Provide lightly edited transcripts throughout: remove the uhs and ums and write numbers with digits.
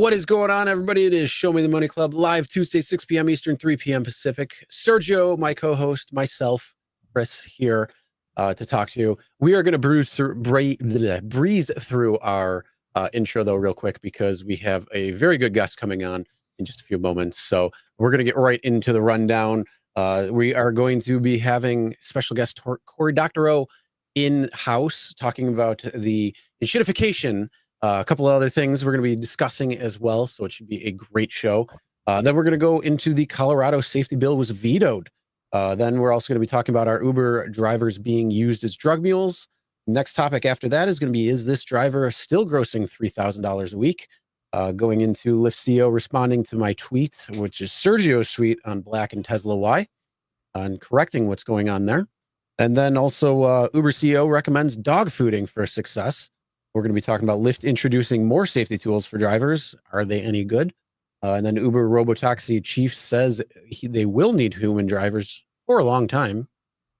What is going on, everybody? It is Show Me the Money Club, live Tuesday, 6 p.m. Eastern, 3 p.m. Pacific. Sergio, my co-host, myself, Chris, here to talk to you. We are going to breeze through our intro, though, real quick, because we have a very good guest coming on in just a few moments. So we're going to get right into the rundown. We are going to be having special guest Cory Doctorow in-house talking about the enshittification. A couple of other things we're going to be discussing as well, so it should be a great show. Then we're going to go into the Colorado Safety Bill was vetoed. Then we're also going to be talking about our Uber drivers being used as drug mules. Next topic after that is going to be, is this driver still grossing $3,000 a week? Going into Lyft CEO responding to my tweet, which is Sergio's tweet on Black and Tesla Why, and correcting what's going on there. And then also Uber CEO recommends dogfooding for success. We're going to be talking about Lyft introducing more safety tools for drivers. Are they any good? And then Uber Robotaxi chief says they will need human drivers for a long time.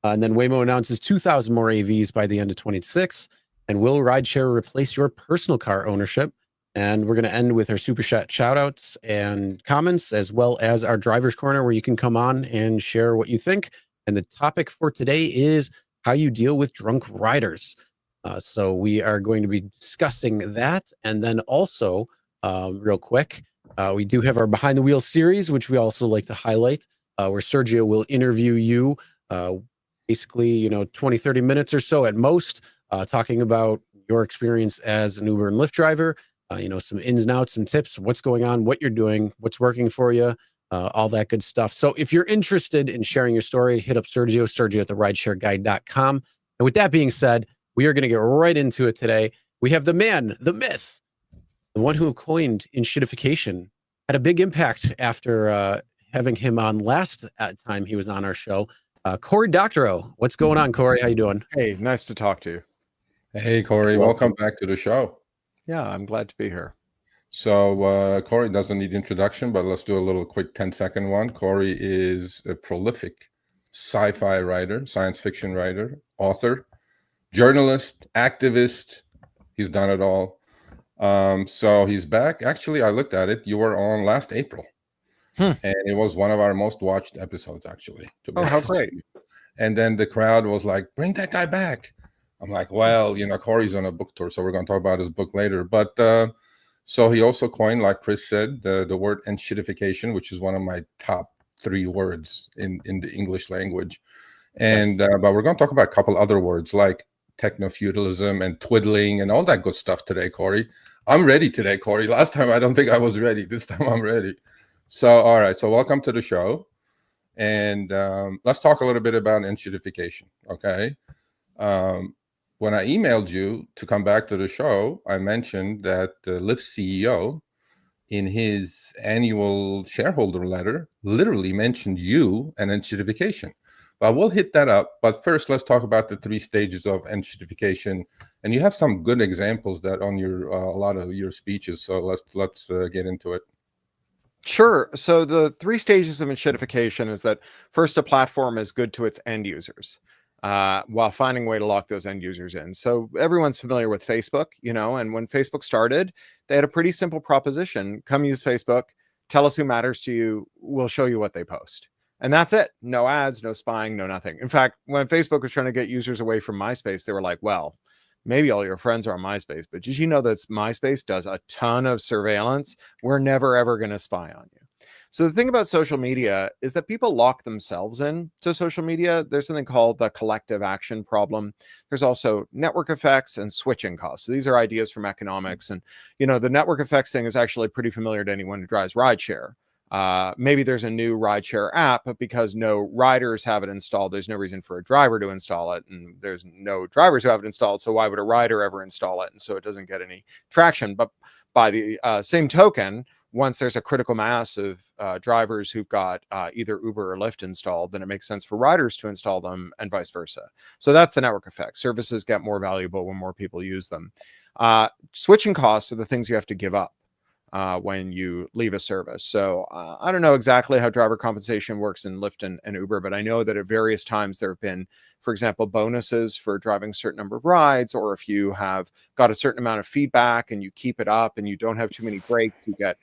And then Waymo announces 2,000 more AVs by the end of 2026. And will Rideshare replace your personal car ownership? And we're going to end with our Superchat shoutouts and comments, as well as our driver's corner, where you can come on and share what you think. And the topic for today is how you deal with drunk riders. So we are going to be discussing that. And then also, real quick, we do have our Behind the Wheel series, which we also like to highlight, where Sergio will interview you basically, 20, 30 minutes or so at most, talking about your experience as an Uber and Lyft driver, some ins and outs and tips, what's going on, what you're doing, what's working for you, all that good stuff. So if you're interested in sharing your story, hit up Sergio at therideshareguide.com. And with that being said, we are going to get right into it today. We have the man, the myth, the one who coined enshittification, had a big impact after having him on last time he was on our show. Cory Doctorow. What's going on, Cory? How you doing? Hey, nice to talk to you. Hey, Cory. Welcome back to the show. Yeah, I'm glad to be here. So Cory doesn't need introduction, but let's do a little quick 10-second one. Cory is a prolific sci-fi writer, science fiction writer, author, journalist, activist. He's done it all. So he's back. Actually, I looked at it. You were on last April. And it was one of our most watched episodes, actually. Oh, how great. And then the crowd was like, bring that guy back. I'm like, well, Cory's on a book tour, so we're going to talk about his book later. But so he also coined, like Chris said, the word enshittification, which is one of my top 3 words in the English language. And but we're going to talk about a couple other words like techno-feudalism and twiddling and all that good stuff today, Cory. I'm ready today, Cory. Last time I don't think I was ready. This time I'm ready. So, all right. So welcome to the show. And let's talk a little bit about enshittification, okay? When I emailed you to come back to the show, I mentioned that the Lyft CEO in his annual shareholder letter literally mentioned you and enshittification. But we'll hit that up. But first, let's talk about the 3 stages of enshittification. And you have some good examples that on your a lot of your speeches. So let's get into it. Sure. So the 3 stages of enshittification is that first, a platform is good to its end users, while finding a way to lock those end users in. So everyone's familiar with Facebook, and when Facebook started, they had a pretty simple proposition. Come use Facebook, tell us who matters to you, we'll show you what they post. And that's it. No ads, no spying, no nothing. In fact, when Facebook was trying to get users away from MySpace, they were like, well, maybe all your friends are on MySpace, but did you know that MySpace does a ton of surveillance? We're never, ever going to spy on you. So the thing about social media is that people lock themselves in to social media. There's something called the collective action problem. There's also network effects and switching costs. So these are ideas from economics. And, the network effects thing is actually pretty familiar to anyone who drives rideshare. Maybe there's a new rideshare app, but because no riders have it installed, there's no reason for a driver to install it. And there's no drivers who have it installed. So why would a rider ever install it? And so it doesn't get any traction. But by the same token, once there's a critical mass of drivers who've got either Uber or Lyft installed, then it makes sense for riders to install them and vice versa. So that's the network effect. Services get more valuable when more people use them. Switching costs are the things you have to give up. when you leave a service. So I don't know exactly how driver compensation works in Lyft and Uber, but I know that at various times there have been, for example, bonuses for driving a certain number of rides, or if you have got a certain amount of feedback and you keep it up and you don't have too many breaks, you get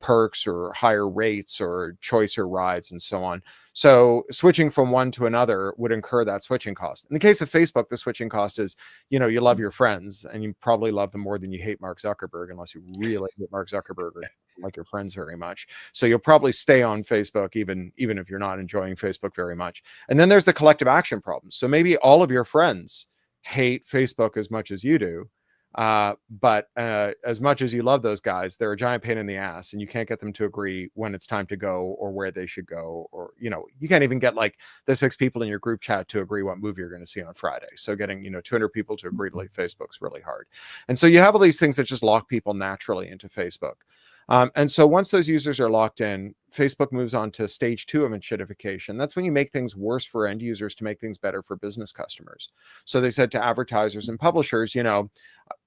perks or higher rates or choicer rides and so on. So switching from one to another would incur that switching cost. In the case of Facebook, the switching cost is, you love your friends and you probably love them more than you hate Mark Zuckerberg, unless you really hate Mark Zuckerberg or like your friends very much. So you'll probably stay on Facebook even if you're not enjoying Facebook very much. And then there's the collective action problem. So maybe all of your friends hate Facebook as much as you do. But as much as you love those guys, they're a giant pain in the ass, and you can't get them to agree when it's time to go or where they should go, or you can't even get like the 6 people in your group chat to agree what movie you're going to see on Friday. So getting 200 people to agree to leave Facebook's really hard. And so you have all these things that just lock people naturally into Facebook. And so once those users are locked in, Facebook moves on to stage 2 of enshittification. That's when you make things worse for end users to make things better for business customers. So they said to advertisers and publishers,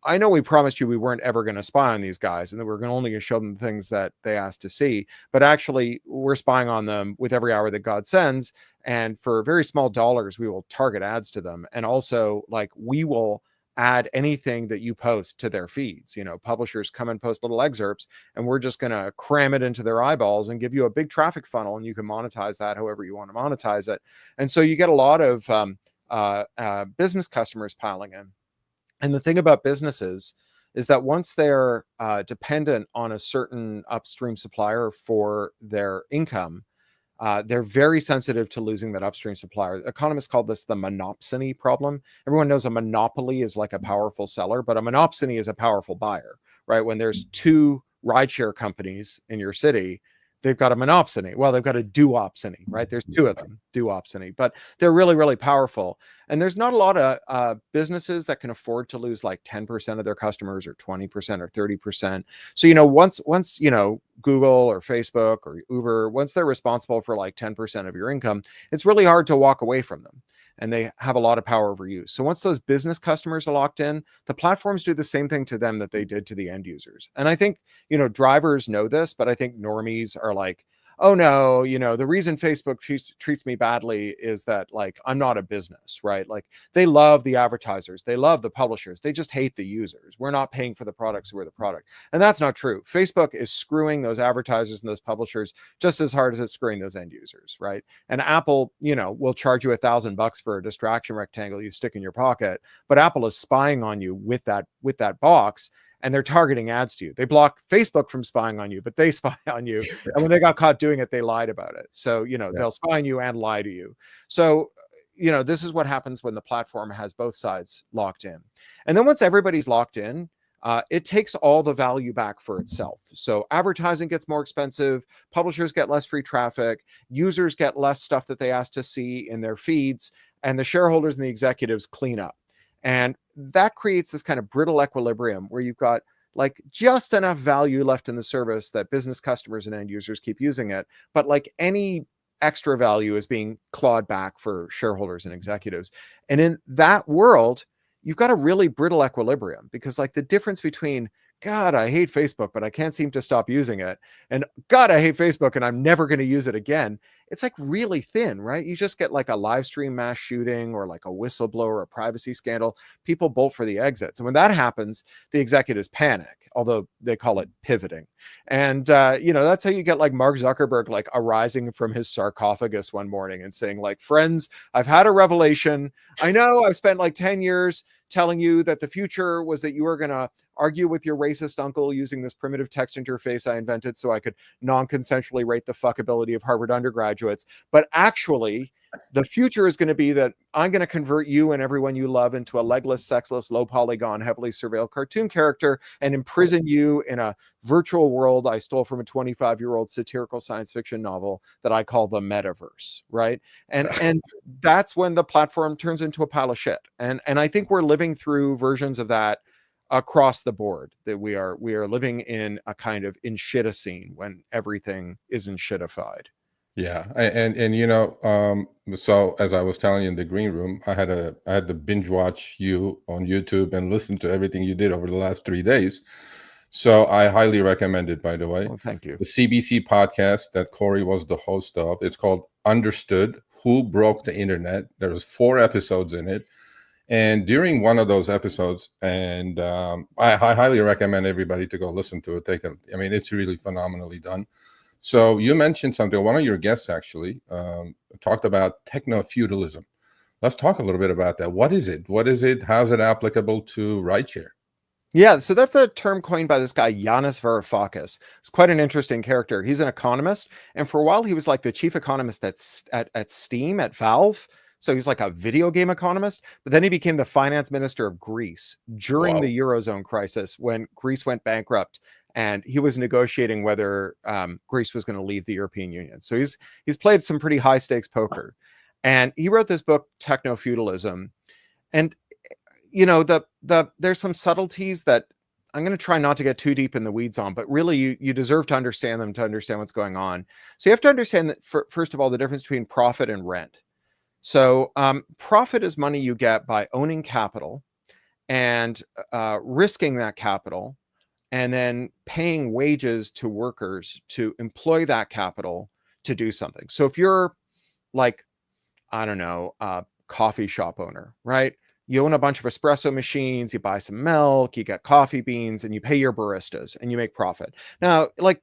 I know we promised you we weren't ever going to spy on these guys and that we're only going to show them things that they asked to see, but actually we're spying on them with every hour that God sends. And for very small dollars, we will target ads to them. And also, like, we will add anything that you post to their feeds. Publishers come and post little excerpts, and we're just going to cram it into their eyeballs and give you a big traffic funnel, and you can monetize that however you want to monetize it. And so you get a lot of business customers piling in. And the thing about businesses is that once they're dependent on a certain upstream supplier for their income, they're very sensitive to losing that upstream supplier. Economists call this the monopsony problem. Everyone knows a monopoly is like a powerful seller, but a monopsony is a powerful buyer, right? When there's 2 rideshare companies in your city, they've got a monopsony. Well, they've got a duopsony, right? There's 2 of them, duopsony, but they're really, really powerful. And there's not a lot of businesses that can afford to lose like 10% of their customers or 20% or 30%. So, once Google or Facebook or Uber, once they're responsible for like 10% of your income, it's really hard to walk away from them. And they have a lot of power over you. So once those business customers are locked in, the platforms do the same thing to them that they did to the end users. And I think, drivers know this, but I think normies are like, oh no, the reason Facebook treats me badly is that, like, I'm not a business, right? Like, they love the advertisers, they love the publishers, they just hate the users. We're not paying for the products, we're the product. And that's not true. Facebook is screwing those advertisers and those publishers just as hard as it's screwing those end users, right? And Apple, will charge you $1,000 for a distraction rectangle you stick in your pocket, but Apple is spying on you with that box. And they're targeting ads to you. They block Facebook from spying on you, but they spy on you. And when they got caught doing it, they lied about it. So, they'll spy on you and lie to you. So, this is what happens when the platform has both sides locked in. And then once everybody's locked in, it takes all the value back for itself. So advertising gets more expensive, publishers get less free traffic, users get less stuff that they ask to see in their feeds, and the shareholders and the executives clean up. And that creates this kind of brittle equilibrium where you've got like just enough value left in the service that business customers and end users keep using it. But like any extra value is being clawed back for shareholders and executives. And in that world, you've got a really brittle equilibrium, because like the difference between, God, I hate Facebook, but I can't seem to stop using it, and God, I hate Facebook and I'm never going to use it again, it's like really thin, right? You just get like a live stream mass shooting or like a whistleblower, a privacy scandal, people bolt for the exits. And when that happens, the executives panic, although they call it pivoting. And, that's how you get like Mark Zuckerberg, like arising from his sarcophagus one morning and saying like, friends, I've had a revelation. I know I've spent like 10 years telling you that the future was that you were going to argue with your racist uncle using this primitive text interface I invented so I could non-consensually rate the fuckability of Harvard undergraduates. But actually, the future is going to be that I'm going to convert you and everyone you love into a legless, sexless, low polygon, heavily surveilled cartoon character and imprison you in a virtual world I stole from a 25-year-old satirical science fiction novel that I call the metaverse, right? And that's when the platform turns into a pile of shit. And I think we're living through versions of that across the board, that we are living in a kind of enshitocene when everything is enshittified. Yeah, so as I was telling you in the green room, I had to binge watch you on YouTube and listen to everything you did over the last 3 days. So I highly recommend it, by the way. Well, thank you. The CBC podcast that Cory was the host of. It's called Understood: Who Broke the Internet. There's 4 episodes in it. And during one of those episodes, and I highly recommend everybody to go listen to it. I mean, it's really phenomenally done. So you mentioned something. One of your guests actually talked about techno-feudalism. Let's talk a little bit about that. What is it? What is it? How's it applicable to rideshare? Yeah, so that's a term coined by this guy, Yanis Varoufakis. It's quite an interesting character. He's an economist, and for a while he was like the chief economist at Steam, at Valve. So he's like a video game economist, but then he became the finance minister of Greece during the Eurozone crisis when Greece went bankrupt, and he was negotiating whether Greece was going to leave the European Union. So he's played some pretty high stakes poker, and he wrote this book, Techno Feudalism, and you know, there's some subtleties that I'm going to try not to get too deep in the weeds on, but really you deserve to understand them to understand what's going on. So you have to understand that first of all, the difference between profit and rent. So profit is money you get by owning capital and risking that capital and then paying wages to workers to employ that capital to do something. So if you're like, I don't know, a coffee shop owner, right? You own a bunch of espresso machines, you buy some milk, you get coffee beans, and you pay your baristas and you make profit. Now, like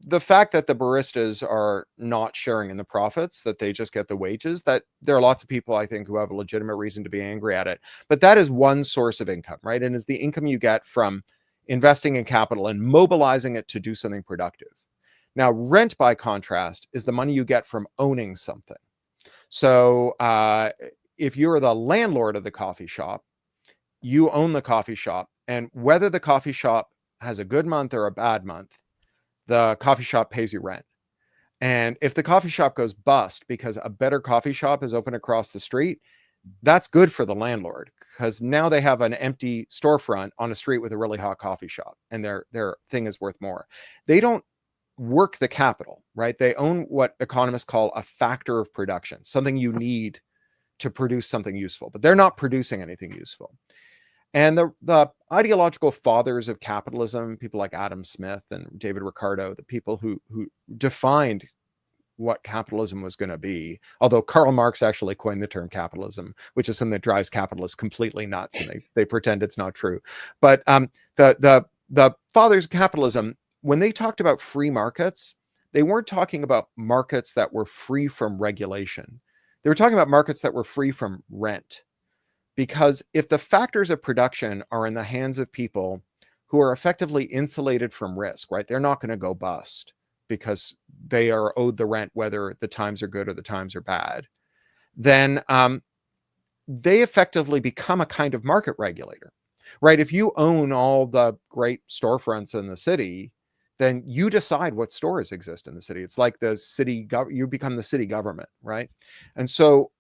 the fact that the baristas are not sharing in the profits, that they just get the wages, that there are lots of people, I think, who have a legitimate reason to be angry at it. But that is one source of income, right? And is the income you get from investing in capital and mobilizing it to do something productive. Now, rent, by contrast, is the money you get from owning something. So if you're the landlord of the coffee shop, you own the coffee shop, and whether the coffee shop has a good month or a bad month, the coffee shop pays you rent. And if the coffee shop goes bust because a better coffee shop is open across the street, that's good for the landlord, because now they have an empty storefront on a street with a really hot coffee shop, and their thing is worth more. They don't work the capital, right? They own what economists call a factor of production, something you need to produce something useful, but they're not producing anything useful. And the ideological fathers of capitalism, people like Adam Smith and David Ricardo, the people who defined what capitalism was going to be, although Karl Marx actually coined the term capitalism, which is something that drives capitalists completely nuts, and they pretend it's not true. But the fathers of capitalism, when they talked about free markets, they weren't talking about markets that were free from regulation. They were talking about markets that were free from rent. Because if the factors of production are in the hands of people who are effectively insulated from risk, right? They're not going to go bust because they are owed the rent, whether the times are good or the times are bad. Then they effectively become a kind of market regulator, right? If you own all the great storefronts in the city, then you decide what stores exist in the city. It's like the city, you become the city government, right? And so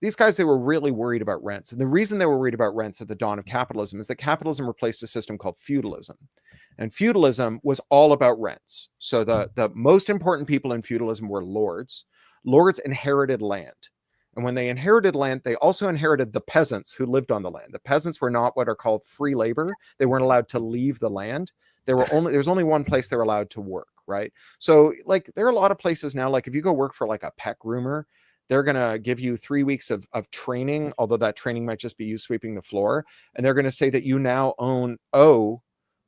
these guys, they were really worried about rents. And the reason they were worried about rents at the dawn of capitalism is that capitalism replaced a system called feudalism. And feudalism was all about rents. So the most important people in feudalism were lords. Lords inherited land. And when they inherited land, they also inherited the peasants who lived on the land. The peasants were not what are called free labor. They weren't allowed to leave the land. There was only one place they were allowed to work, right? So like there are a lot of places now, like if you go work for like a pet groomer, they're going to give you 3 weeks of training, although that training might just be you sweeping the floor. And they're going to say that you now owe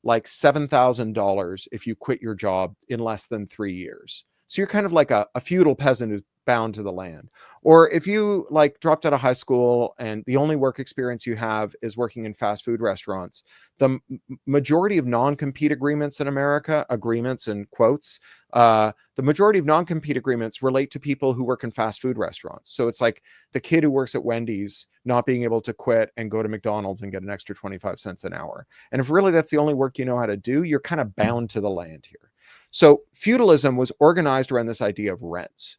like $7,000 if you quit your job in less than 3 years. So you're kind of like a feudal peasant who's bound to the land. Or if you like dropped out of high school and the only work experience you have is working in fast food restaurants, the majority of non-compete agreements in America, agreements in quotes, the majority of non-compete agreements relate to people who work in fast food restaurants. So it's like the kid who works at Wendy's not being able to quit and go to McDonald's and get an extra 25 cents an hour. And if really that's the only work you know how to do, you're kind of bound to the land here. So feudalism was organized around this idea of rents.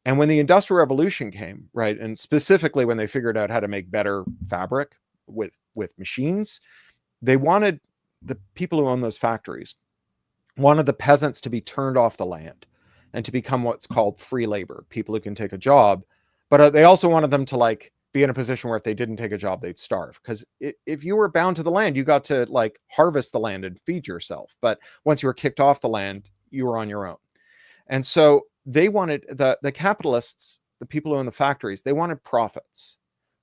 And when the Industrial Revolution came, right, and specifically when they figured out how to make better fabric with machines, they wanted the people who own those factories, wanted the peasants to be turned off the land and to become what's called free labor, people who can take a job. But they also wanted them to like be in a position where if they didn't take a job, they'd starve. Because if you were bound to the land, you got to like harvest the land and feed yourself. But once you were kicked off the land, you were on your own. And so they wanted the capitalists, the people who own the factories, they wanted profits,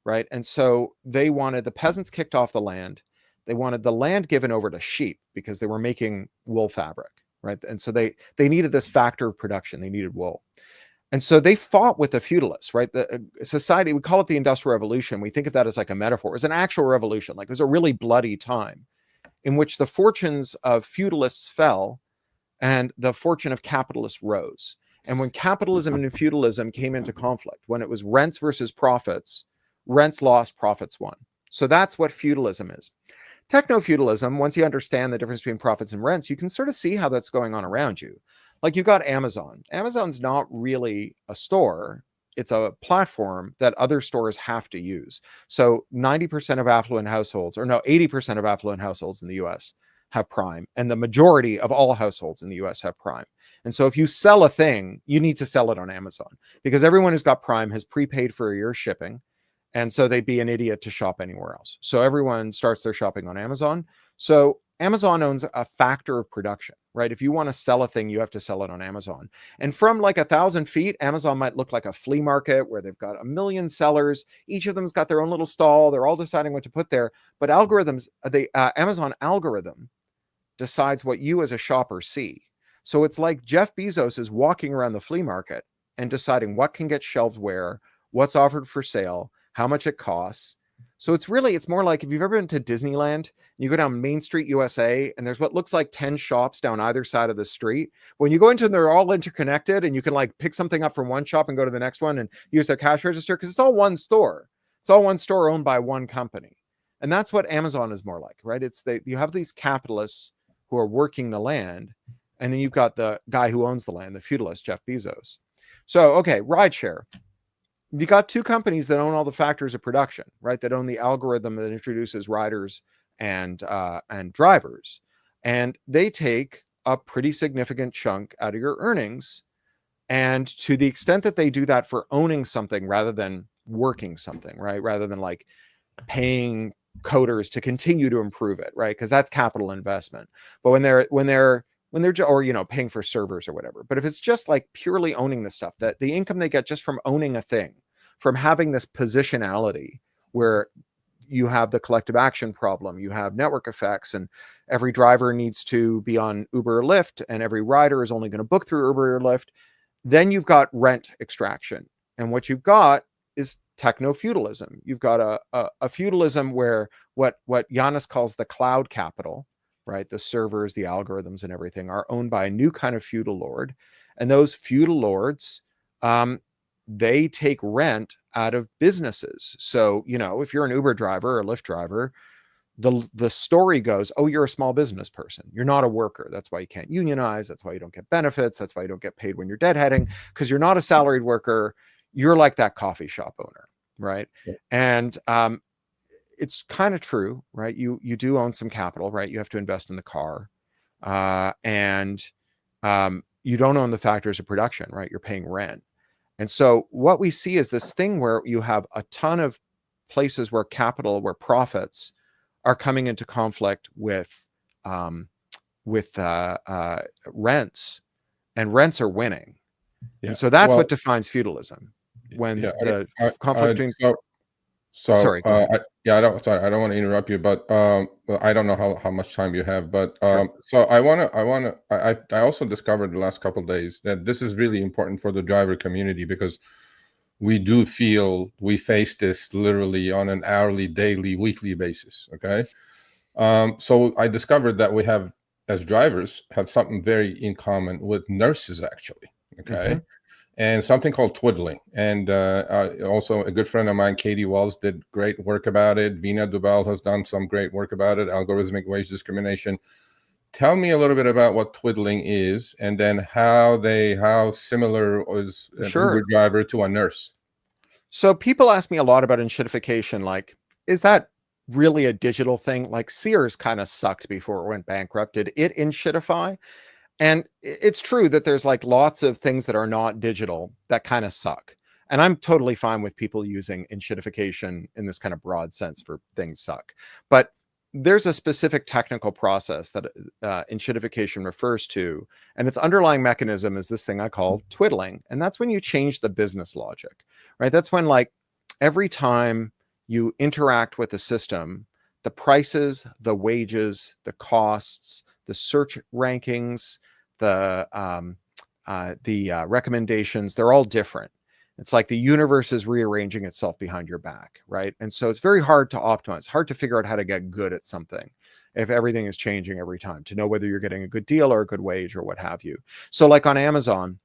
right? And so they wanted the peasants kicked off the land. They wanted the land given over to sheep because they were making wool fabric, right? And so they needed this factor of production. They needed wool. And so they fought with the feudalists, right? The society, we call it the Industrial Revolution. We think of that as like a metaphor. It was an actual revolution. Like it was a really bloody time in which the fortunes of feudalists fell and the fortune of capitalists rose. And when capitalism and feudalism came into conflict, when it was rents versus profits, rents lost, profits won. So that's what feudalism is. Techno-feudalism, once you understand the difference between profits and rents, you can sort of see how that's going on around you. Like you've got Amazon. Amazon's not really a store. It's a platform that other stores have to use. So 90% of affluent households, or no, 80% of affluent households in the US have Prime. And the majority of all households in the US have Prime. And so if you sell a thing, you need to sell it on Amazon because everyone who's got Prime has prepaid for a year's shipping. And so they'd be an idiot to shop anywhere else. So everyone starts their shopping on Amazon. So Amazon owns a factor of production, right? If you want to sell a thing, you have to sell it on Amazon. And from like 1,000 feet, Amazon might look like a flea market where they've got 1 million sellers. Each of them's got their own little stall. They're all deciding what to put there. But algorithms, the Amazon algorithm decides what you as a shopper see. So it's like Jeff Bezos is walking around the flea market and deciding what can get shelved where, what's offered for sale, how much it costs. So it's more like if you've ever been to Disneyland and you go down Main Street, USA, and there's what looks like 10 shops down either side of the street. When you go into them, they're all interconnected and you can like pick something up from one shop and go to the next one and use their cash register because it's all one store. It's all one store owned by one company. And that's what Amazon is more like, right? You have these capitalists who are working the land, and then you've got the guy who owns the land, the feudalist, Jeff Bezos. So, okay, rideshare. You got two companies that own all the factors of production, right? That own the algorithm that introduces riders and drivers, and they take a pretty significant chunk out of your earnings. And to the extent that they do that for owning something rather than working something, right? Rather than like paying coders to continue to improve it, right? Because that's capital investment. But when they're or paying for servers or whatever. But if it's just like purely owning the stuff, that the income they get just from owning a thing, from having this positionality where you have the collective action problem, you have network effects, and every driver needs to be on Uber or Lyft, and every rider is only going to book through Uber or Lyft, then you've got rent extraction. And what you've got is techno-feudalism. You've got a feudalism where what Yanis calls the cloud capital, right? The servers, the algorithms, and everything are owned by a new kind of feudal lord. And those feudal lords, they take rent out of businesses. So, if you're an Uber driver or a Lyft driver, the story goes, oh, you're a small business person. You're not a worker. That's why you can't unionize. That's why you don't get benefits. That's why you don't get paid when you're deadheading, because you're not a salaried worker. You're like that coffee shop owner, right? Yeah. And it's kind of true, right? You do own some capital, right? You have to invest in the car, and you don't own the factors of production, right? You're paying rent. And so what we see is this thing where you have a ton of places where profits are coming into conflict with rents, and rents are winning. Yeah. And so that's what defines feudalism. When the conflict between... Sorry. I don't want to interrupt you, but I don't know how much time you have, but so I also discovered the last couple of days that this is really important for the driver community, because we do feel we face this literally on an hourly, daily, weekly basis. Okay. So I discovered that we have, as drivers, have something very in common with nurses, actually. Okay. Mm-hmm. And something called twiddling. And also a good friend of mine, Katie Wells, did great work about it. Vina Dubal has done some great work about it, algorithmic wage discrimination. Tell me a little bit about what twiddling is, and then how similar is an Uber driver to a nurse. So people ask me a lot about enshittification, like, is that really a digital thing? Like Sears kind of sucked before it went bankrupt. Did it enshittify? And it's true that there's like lots of things that are not digital that kind of suck. And I'm totally fine with people using enshittification in this kind of broad sense for things suck. But there's a specific technical process that enshittification refers to, and its underlying mechanism is this thing I call twiddling. And that's when you change the business logic, right? That's when, like, every time you interact with the system, the prices, the wages, the costs, the search rankings, the recommendations, they're all different. It's like the universe is rearranging itself behind your back, right? And so it's very hard to optimize, hard to figure out how to get good at something if everything is changing every time, to know whether you're getting a good deal or a good wage or what have you. So like on Amazon,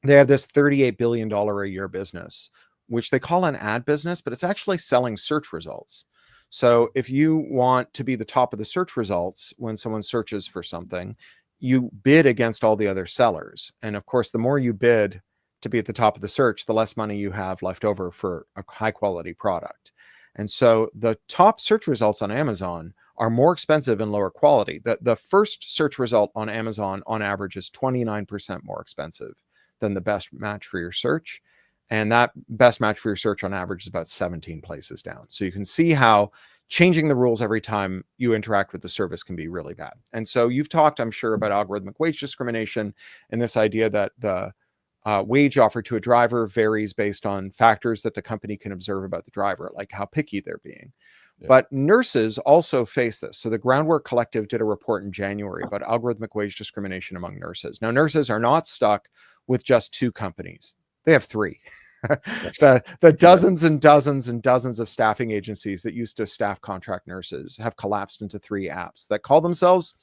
they have this $38 billion a year business, which they call an ad business, but it's actually selling search results. So if you want to be the top of the search results when someone searches for something, you bid against all the other sellers. And of course, the more you bid to be at the top of the search, the less money you have left over for a high quality product. And so the top search results on Amazon are more expensive and lower quality. The first search result on Amazon on average is 29% more expensive than the best match for your search. And that best match for your search on average is about 17 places down. So you can see how changing the rules every time you interact with the service can be really bad. And so you've talked, I'm sure, about algorithmic wage discrimination and this idea that the wage offered to a driver varies based on factors that the company can observe about the driver, like how picky they're being. Yeah. But nurses also face this. So the Groundwork Collective did a report in January about algorithmic wage discrimination among nurses. Now, nurses are not stuck with just two companies. They have three. the dozens and dozens and dozens of staffing agencies that used to staff contract nurses have collapsed into three apps that call themselves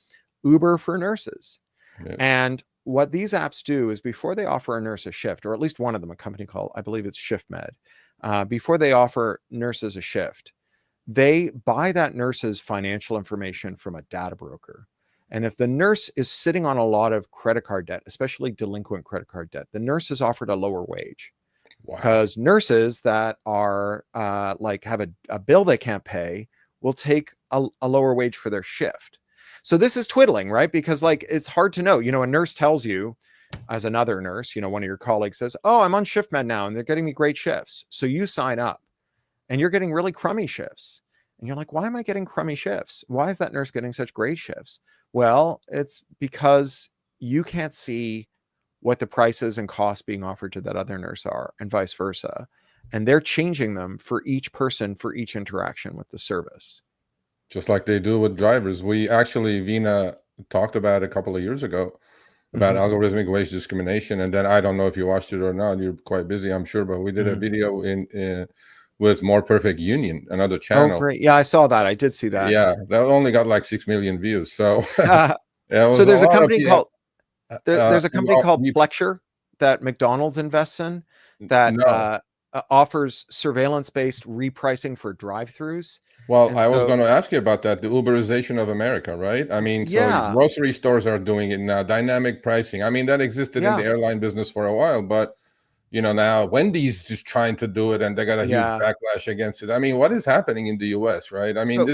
Uber for nurses. Yeah. And what these apps do is before they offer a nurse a shift, or at least one of them, a company called, I believe it's ShiftMed, before they offer nurses a shift, they buy that nurse's financial information from a data broker. And if the nurse is sitting on a lot of credit card debt, especially delinquent credit card debt, the nurse is offered a lower wage. Wow. Because nurses that are like have a bill they can't pay will take a lower wage for their shift. So this is twiddling, right? Because like it's hard to know. You know, a nurse tells you, as another nurse, you know, one of your colleagues says, "Oh, I'm on ShiftMed now, and they're getting me great shifts." So you sign up, and you're getting really crummy shifts, and you're like, "Why am I getting crummy shifts? Why is that nurse getting such great shifts?" Well, it's because you can't see what the prices and costs being offered to that other nurse are, and vice versa. And they're changing them for each person, for each interaction with the service. Just like they do with drivers. We actually, Vina talked about a couple of years ago about algorithmic wage discrimination. And then I don't know if you watched it or not. You're quite busy, I'm sure, but we did a video in with More Perfect Union, another channel. Oh, great. Yeah, I saw that. I did see that. Yeah, that only got like 6 million views. So, so there's a company called there's a company called Flexure that McDonald's invests in that offers surveillance-based repricing for drive-throughs. Well, I was going to ask you about that, the Uberization of America, right? I mean, so grocery stores are doing it now, dynamic pricing. I mean, that existed in the airline business for a while, but you know, now Wendy's just trying to do it and they got a huge backlash against it. I mean, what is happening in the US, right? I mean,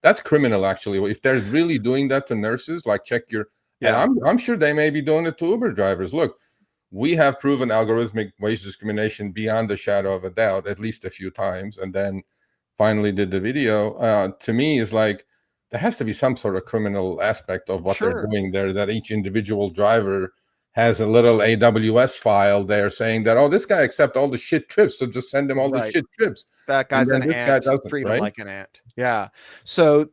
that's criminal actually. If they're really doing that to nurses, like check your, and I'm sure they may be doing it to Uber drivers. Look, we have proven algorithmic wage discrimination beyond a shadow of a doubt, at least a few times. And then finally did the video. To me, is like, there has to be some sort of criminal aspect of what they're doing there, that each individual driver has a little AWS file there saying that, oh, this guy accepts all the shit trips, so just send him all the shit trips. That guy's an ant, treat him like an ant. Yeah. So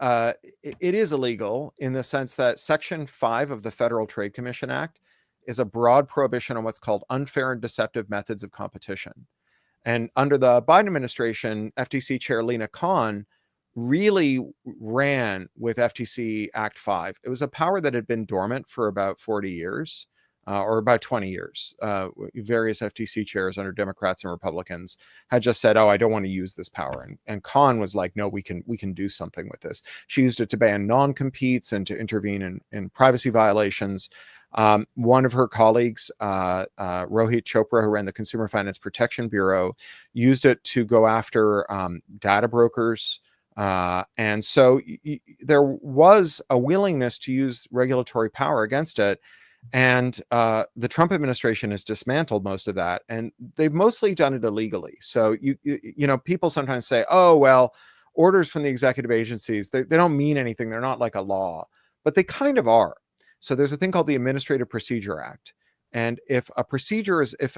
it is illegal in the sense that Section 5 of the Federal Trade Commission Act is a broad prohibition on what's called unfair and deceptive methods of competition. And under the Biden administration, FTC Chair Lina Khan really ran with FTC Act 5. It was a power that had been dormant for about 40 years or about 20 years. Various FTC chairs under Democrats and Republicans had just said, oh, I don't want to use this power. And Khan was like, no, we can do something with this. She used it to ban non-competes and to intervene in privacy violations. One of her colleagues, Rohit Chopra, who ran the Consumer Finance Protection Bureau, used it to go after data brokers. And so there was a willingness to use regulatory power against it. And the Trump administration has dismantled most of that, and they've mostly done it illegally. So you know, people sometimes say, "Oh, well, orders from the executive agencies, they don't mean anything. They're not like a law," but they kind of are. So there's a thing called the Administrative Procedure Act, and if a procedure is, if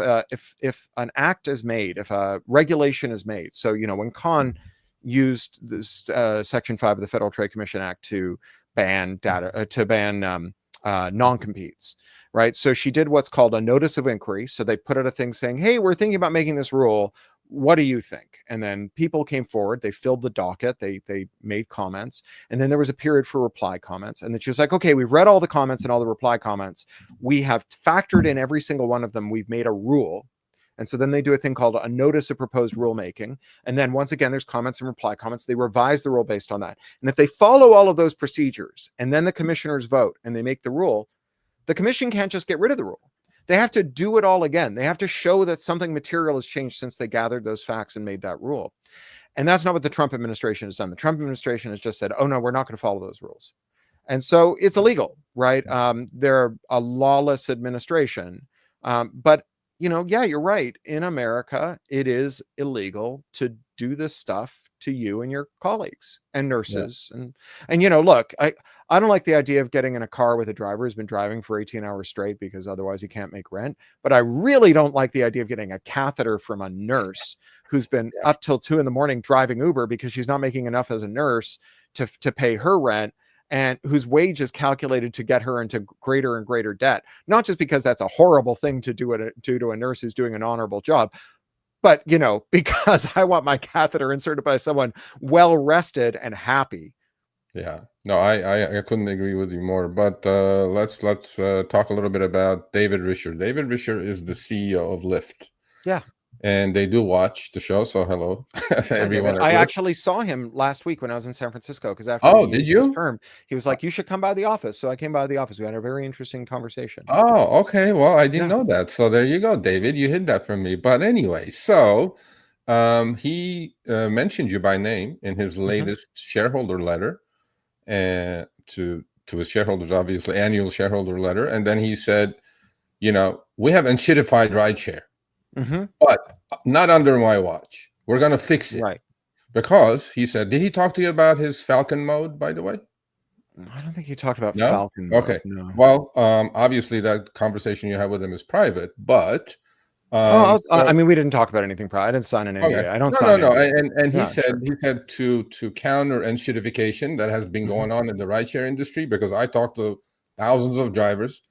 an act is made, if a regulation is made, so you know, when Khan used this Section 5 of the Federal Trade Commission Act to ban non-competes, right? So she did what's called a notice of inquiry. So they put out a thing saying, hey, we're thinking about making this rule. What do you think? And then people came forward, they filled the docket, they made comments, and then there was a period for reply comments. And then she was like, okay, we've read all the comments and all the reply comments. We have factored in every single one of them. We've made a rule. And so then they do a thing called a notice of proposed rulemaking. And then once again, there's comments and reply comments. They revise the rule based on that. And if they follow all of those procedures and then the commissioners vote and they make the rule, the commission can't just get rid of the rule. They have to do it all again. They have to show that something material has changed since they gathered those facts and made that rule. And that's not what the Trump administration has done. The Trump administration has just said, oh, no, we're not going to follow those rules. And so it's illegal, right? They're a lawless administration. But you know, yeah, you're right. In America, it is illegal to do this stuff to you and your colleagues and nurses. Yeah. And you know, look, I don't like the idea of getting in a car with a driver who's been driving for 18 hours straight because otherwise he can't make rent. But I really don't like the idea of getting a catheter from a nurse who's been up till 2 a.m. driving Uber because she's not making enough as a nurse to pay her rent, and whose wage is calculated to get her into greater and greater debt. Not just because that's a horrible thing to do to a nurse who's doing an honorable job, but, you know, because I want my catheter inserted by someone well rested and happy. Yeah, no, I couldn't agree with you more. But let's talk a little bit about David Risher. David Risher is the CEO of Lyft. Yeah. And they do watch the show, so hello everyone. I actually saw him last week when I was in San Francisco, because after did you? his term, he was like, you should come by the office. So I came by the office. We had a very interesting conversation. Oh, okay. Well, I didn't know that. So there you go, David. You hid that from me. But anyway, so he mentioned you by name in his latest shareholder letter, and to his shareholders, obviously, annual shareholder letter. And then he said, you know, we have unshittified rideshare. But not under my watch. We're going to fix it. Right. Because he said, did he talk to you about his Falcon mode, by the way? I don't think he talked about Falcon mode. Okay. No. Well, obviously that conversation you had with him is private, but I mean, we didn't talk about anything private. I didn't sign an NDA. Okay. I don't sign No. NDA. And he said to counter unshittification that has been going on in the rideshare industry, because I talked to thousands of drivers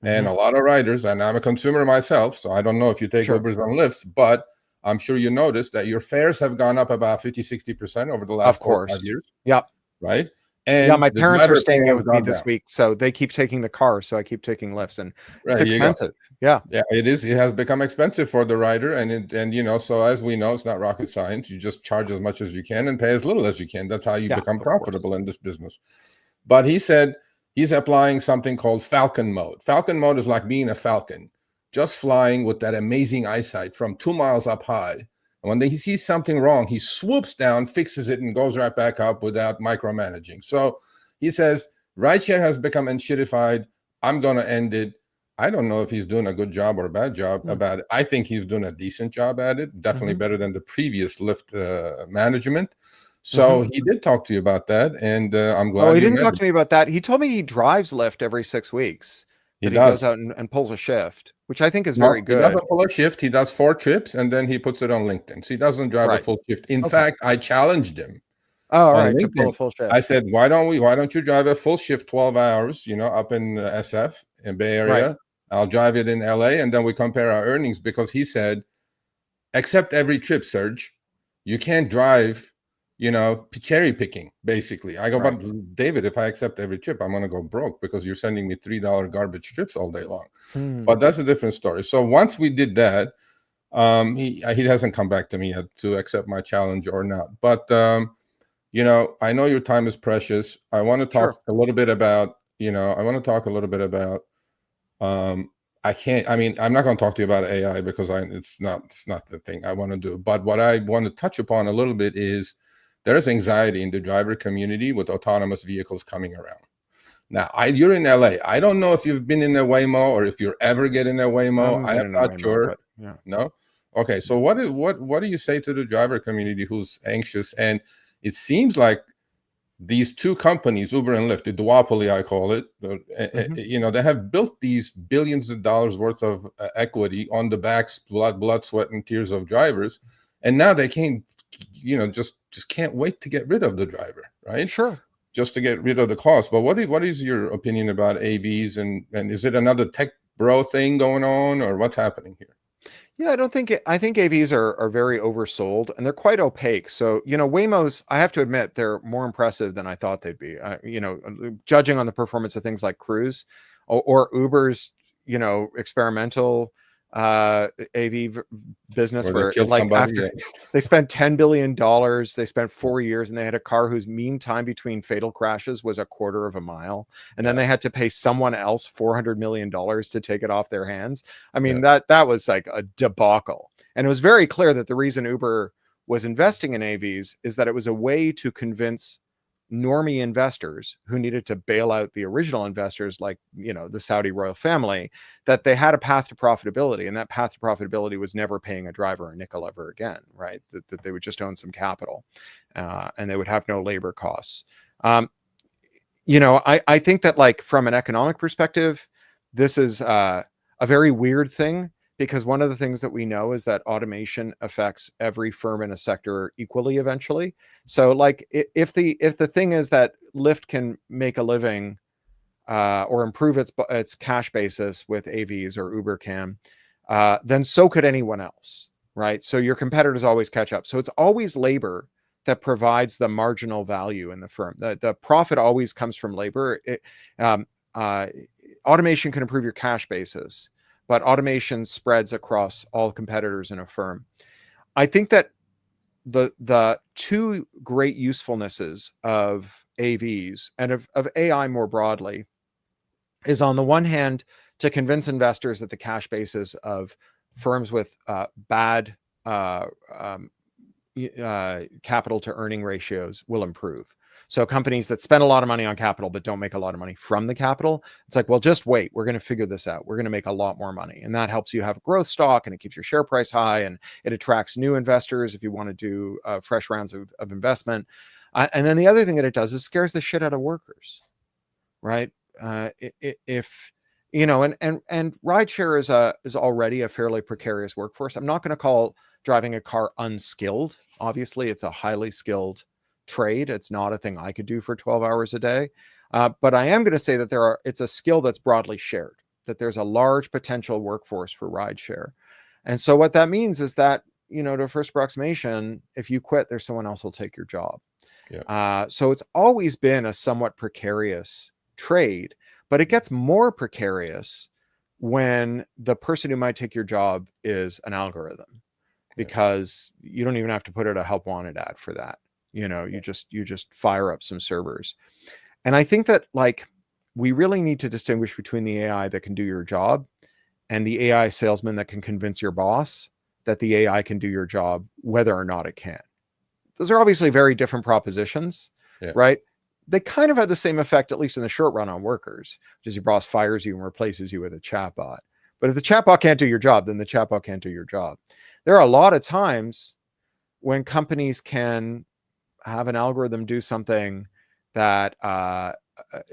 and a lot of riders, and I'm a consumer myself, so I don't know if you take Ubers and Lyfts, but I'm sure you noticed that your fares have gone up about 50-60% over the last 4 or 5 years. Yeah. Right? And yeah, my parents are staying with me this week, so they keep taking the car, so I keep taking Lyfts, and it's expensive. Yeah, it is. It has become expensive for the rider, and you know, so as we know, it's not rocket science. You just charge as much as you can and pay as little as you can. That's how you become profitable in this business. But he said he's applying something called Falcon mode. Falcon mode is like being a falcon, just flying with that amazing eyesight from 2 miles up high. And when he sees something wrong, he swoops down, fixes it, and goes right back up without micromanaging. So he says, rideshare has become unshittified. I'm going to end it. I don't know if he's doing a good job or a bad job about it. I think he's doing a decent job at it, definitely better than the previous Lyft management. So he did talk to you about that, and I'm glad. Oh, he didn't talk to me about that. He told me he drives Lyft every 6 weeks. He goes out and pulls a shift, which I think is very good. He doesn't pull a shift. He does 4 trips, and then he puts it on LinkedIn. So he doesn't drive a full shift. In fact, I challenged him. Oh, right, to pull a full shift. I said, why don't you drive a full shift 12 hours, you know, up in SF in Bay Area? Right. I'll drive it in LA, and then we compare our earnings, because he said, accept every trip, Serge. You can't drive, you know, cherry picking, basically. I go, but David, if I accept every trip, I'm going to go broke, because you're sending me $3 garbage trips all day long. But that's a different story. So once we did that, he hasn't come back to me yet to accept my challenge or not. But, you know, I know your time is precious. I want to talk a little bit about, I'm not going to talk to you about AI, because it's not the thing I want to do. But what I want to touch upon a little bit is there is anxiety in the driver community with autonomous vehicles coming around. Now, you're in LA. I don't know if you've been in a Waymo or if you're ever getting a Waymo. I am not sure. But yeah. No. Okay. So what do you say to the driver community who's anxious? And it seems like these two companies, Uber and Lyft, the duopoly, I call it, they have built these billions of dollars worth of equity on the backs, blood, sweat, and tears of drivers, and now they can't, just can't wait to get rid of the driver, right? Sure. Just to get rid of the cost. But what is your opinion about AVs, and is it another tech bro thing going on, or what's happening here? Yeah, I think AVs are very oversold, and they're quite opaque. So, Waymos, I have to admit, they're more impressive than I thought they'd be. Judging on the performance of things like Cruise or Uber's, experimental AV business, where like after they spent $10 billion, they spent 4 years, and they had a car whose mean time between fatal crashes was a quarter of a mile, and then they had to pay someone else $400 million to take it off their hands. I mean, that was like a debacle, and it was very clear that the reason Uber was investing in AVs is that it was a way to convince normie investors who needed to bail out the original investors, like the Saudi royal family, that they had a path to profitability, and that path to profitability was never paying a driver a nickel ever again, right? That they would just own some capital, and they would have no labor costs. I think that, like, from an economic perspective, this is a very weird thing, because one of the things that we know is that automation affects every firm in a sector equally eventually. So, like, if the thing is that Lyft can make a living or improve its cash basis with AVs, or Uber can, then so could anyone else, right? So your competitors always catch up. So it's always labor that provides the marginal value in the firm. The profit always comes from labor. Automation can improve your cash basis, but automation spreads across all competitors in a firm. I think that the two great usefulnesses of AVs and of AI more broadly is, on the one hand, to convince investors that the cash basis of firms with bad capital to earning ratios will improve. So companies that spend a lot of money on capital but don't make a lot of money from the capital, it's like, well, just wait. We're going to figure this out. We're going to make a lot more money. And that helps you have a growth stock, and it keeps your share price high, and it attracts new investors if you want to do fresh rounds of investment. And then the other thing that it does is scares the shit out of workers, right? If and rideshare is already a fairly precarious workforce. I'm not going to call driving a car unskilled. Obviously, it's a highly skilled trade. It's not a thing I could do for 12 hours a day. But I am going to say that it's a skill that's broadly shared, that there's a large potential workforce for rideshare. And so what that means is that, to first approximation, if you quit, there's someone else who'll take your job. Yeah. So it's always been a somewhat precarious trade, but it gets more precarious when the person who might take your job is an algorithm, because you don't even have to put out a help wanted ad for that. You just fire up some servers. And I think that, like, we really need to distinguish between the AI that can do your job and the AI salesman that can convince your boss that the AI can do your job, whether or not it can. Those are obviously very different propositions, right? They kind of have the same effect, at least in the short run, on workers, which is your boss fires you and replaces you with a chatbot. But if the chatbot can't do your job, then the chatbot can't do your job. There are a lot of times when companies can have an algorithm do something that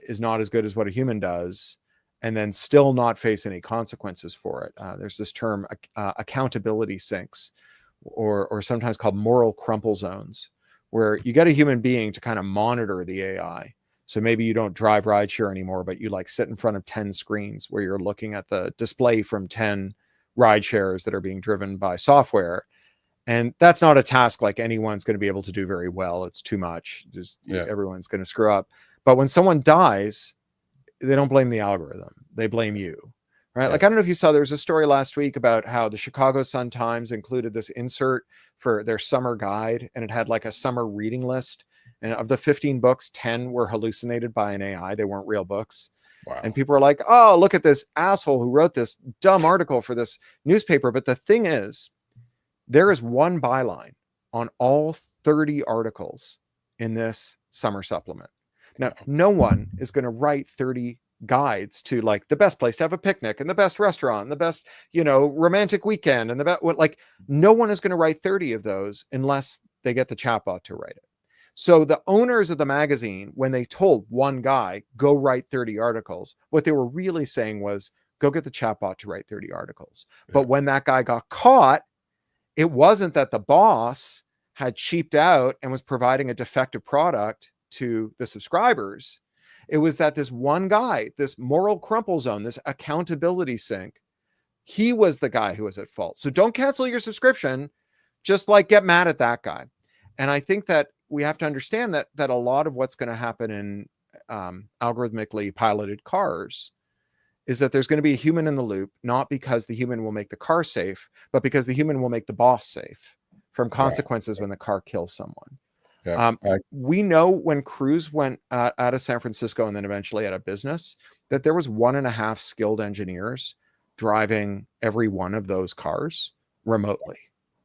is not as good as what a human does, and then still not face any consequences for it. There's this term, accountability sinks, or sometimes called moral crumple zones, where you get a human being to kind of monitor the AI. So maybe you don't drive rideshare anymore, but you like sit in front of 10 screens where you're looking at the display from 10 rideshares that are being driven by software. And that's not a task like anyone's going to be able to do very well. It's too much. Everyone's going to screw up. But when someone dies, they don't blame the algorithm. They blame you, right? Yeah. Like, I don't know if you saw, there was a story last week about how the Chicago Sun-Times included this insert for their summer guide, and it had like a summer reading list. And of the 15 books, 10 were hallucinated by an AI. They weren't real books. Wow. And people were like, oh, look at this asshole who wrote this dumb article for this newspaper. But the thing is, there is one byline on all 30 articles in this summer supplement. Now, no one is going to write 30 guides to like the best place to have a picnic and the best restaurant and the best, romantic weekend and the best, like no one is going to write 30 of those unless they get the chatbot to write it. So the owners of the magazine, when they told one guy, go write 30 articles, what they were really saying was, go get the chatbot to write 30 articles. Yeah. But when that guy got caught, it wasn't that the boss had cheaped out and was providing a defective product to the subscribers. It was that this one guy, this moral crumple zone, this accountability sink, he was the guy who was at fault. So don't cancel your subscription, just like get mad at that guy. And I think that we have to understand that a lot of what's going to happen in algorithmically piloted cars is that there's going to be a human in the loop, not because the human will make the car safe, but because the human will make the boss safe from consequences when the car kills someone. Yeah, we know when Cruise went out of San Francisco and then eventually out of business, that there was 1.5 skilled engineers driving every one of those cars remotely,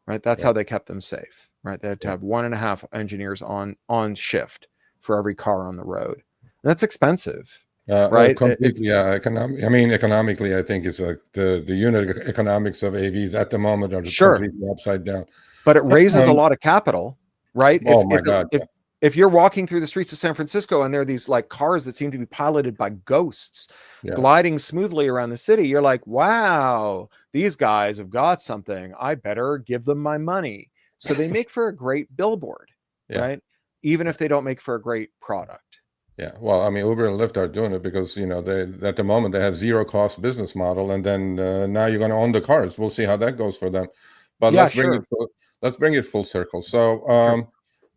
right? That's how they kept them safe, right? They had to have 1.5 engineers on shift for every car on the road. And that's expensive, right? Completely, economically, I think it's like the unit economics of AVs at the moment are completely upside down. But it raises a lot of capital. Right? Oh my God. If you're walking through the streets of San Francisco and there are these like cars that seem to be piloted by ghosts gliding smoothly around the city, you're like, wow, these guys have got something. I better give them my money. So they make for a great billboard, right? Even if they don't make for a great product. Yeah. Well, I mean, Uber and Lyft are doing it because, they at the moment they have zero cost business model. And then now you're going to own the cars. We'll see how that goes for them. But let's bring it full circle. So,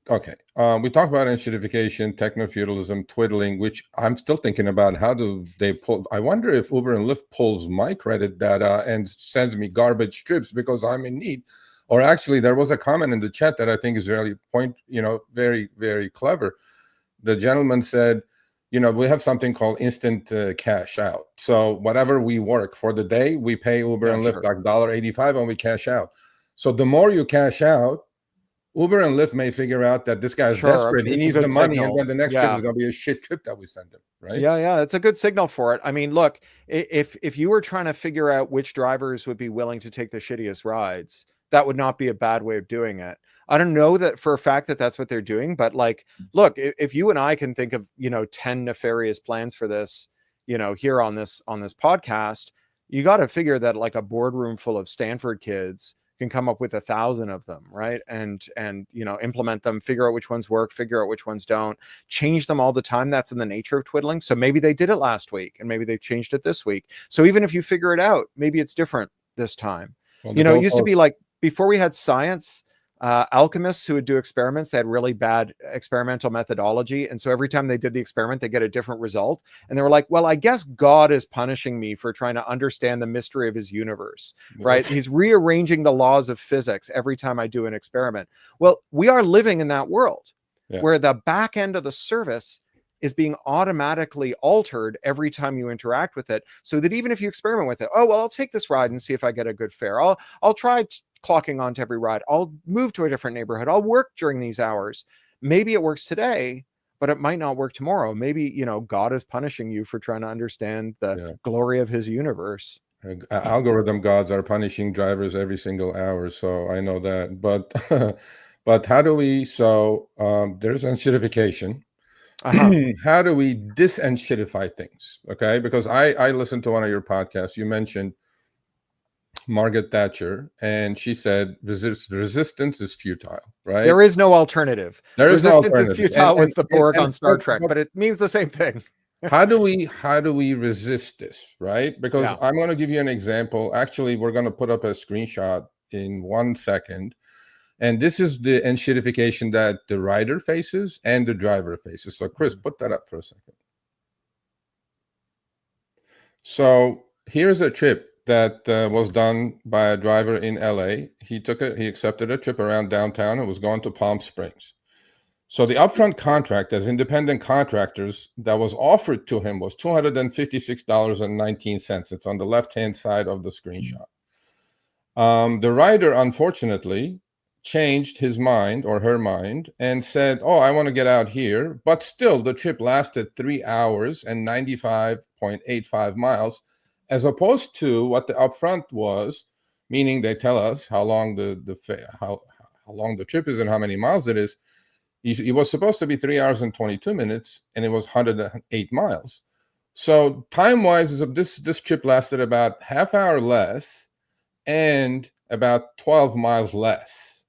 okay. We talked about enshittification, techno-feudalism, twiddling, which I'm still thinking about how do they pull. I wonder if Uber and Lyft pulls my credit data and sends me garbage trips because I'm in need. Or actually, there was a comment in the chat that I think is really very, very clever. The gentleman said, we have something called instant cash out. So whatever we work for the day, we pay Uber and Lyft like $1.85 and we cash out. So the more you cash out, Uber and Lyft may figure out that this guy's desperate. He needs the money, and then the next trip is going to be a shit trip that we send him, right? Yeah, it's a good signal for it. I mean, look, if you were trying to figure out which drivers would be willing to take the shittiest rides, that would not be a bad way of doing it. I don't know that for a fact that that's what they're doing, but like, look, if you and I can think of 10 nefarious plans for this, here on this podcast, you got to figure that like a boardroom full of Stanford kids can come up with 1,000 of them, right? And implement them, figure out which ones work, figure out which ones don't, change them all the time. That's in the nature of twiddling. So maybe they did it last week and maybe they've changed it this week. So even if you figure it out, maybe it's different this time. Well, it used to be like before we had science, alchemists who would do experiments, they had really bad experimental methodology. And so every time they did the experiment, they get a different result. And they were like, well, I guess God is punishing me for trying to understand the mystery of his universe, right? He's rearranging the laws of physics every time I do an experiment. Well, we are living in that world where the back end of the service is being automatically altered every time you interact with it. So that even if you experiment with it, oh, well, I'll take this ride and see if I get a good fare. I'll try clocking onto every ride. I'll move to a different neighborhood. I'll work during these hours. Maybe it works today, but it might not work tomorrow. Maybe, God is punishing you for trying to understand the glory of his universe. Algorithm gods are punishing drivers every single hour. So I know that, but how do we, there's enshittification. How do we disenshittify things? Okay. Because I listened to one of your podcasts. You mentioned Margaret Thatcher, and she said resistance is futile, right? There is no alternative. Resistance is futile was the Borg on Star Trek, but it means the same thing. How do we resist this, right? Because I'm going to give you an example. Actually, we're going to put up a screenshot in 1 second. And this is the enshittification that the rider faces and the driver faces. So Chris, put that up for a second. So here's a trip that was done by a driver in LA. He accepted a trip around downtown and was going to Palm Springs. So the upfront contract as independent contractors that was offered to him was $256.19. It's on the left-hand side of the screenshot. The rider, unfortunately, changed his mind or her mind and said, oh, I want to get out here. But still, the trip lasted 3 hours and 95.85 miles, as opposed to what the upfront was, meaning they tell us how long how long the trip is and how many miles it is. It was supposed to be 3 hours and 22 minutes, and it was 108 miles. So time-wise, this trip lasted about half hour less and about 12 miles less.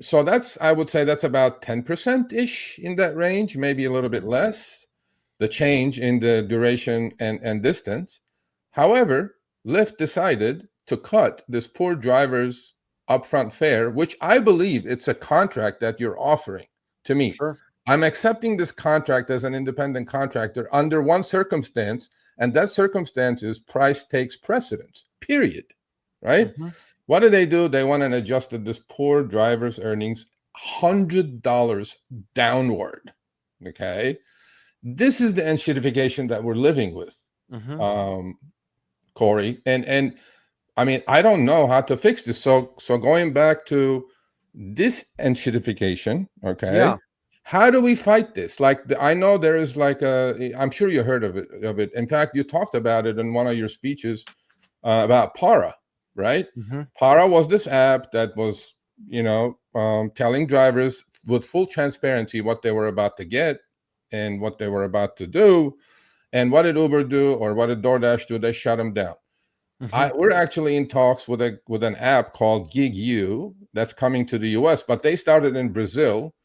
So I would say that's about 10%-ish in that range, maybe a little bit less, the change in the duration and distance. However, Lyft decided to cut this poor driver's upfront fare, which I believe it's a contract that you're offering to me. Sure. I'm accepting this contract as an independent contractor under one circumstance, and that circumstance is price takes precedence, period. Right? Mm-hmm. What did they do? They went and adjusted this poor driver's earnings $100 downward. Okay. This is the enshittification that we're living with, Cory. And I mean, I don't know how to fix this. So going back to this enshittification, okay. Yeah. How do we fight this? Like, I know there is I'm sure you heard of it. In fact, you talked about it in one of your speeches about Para. Right? Para was this app that was, telling drivers with full transparency what they were about to get and what they were about to do. And what did Uber do, or what did DoorDash do? They shut them down. We're actually in talks with an app called Gig U that's coming to the US, but they started in Brazil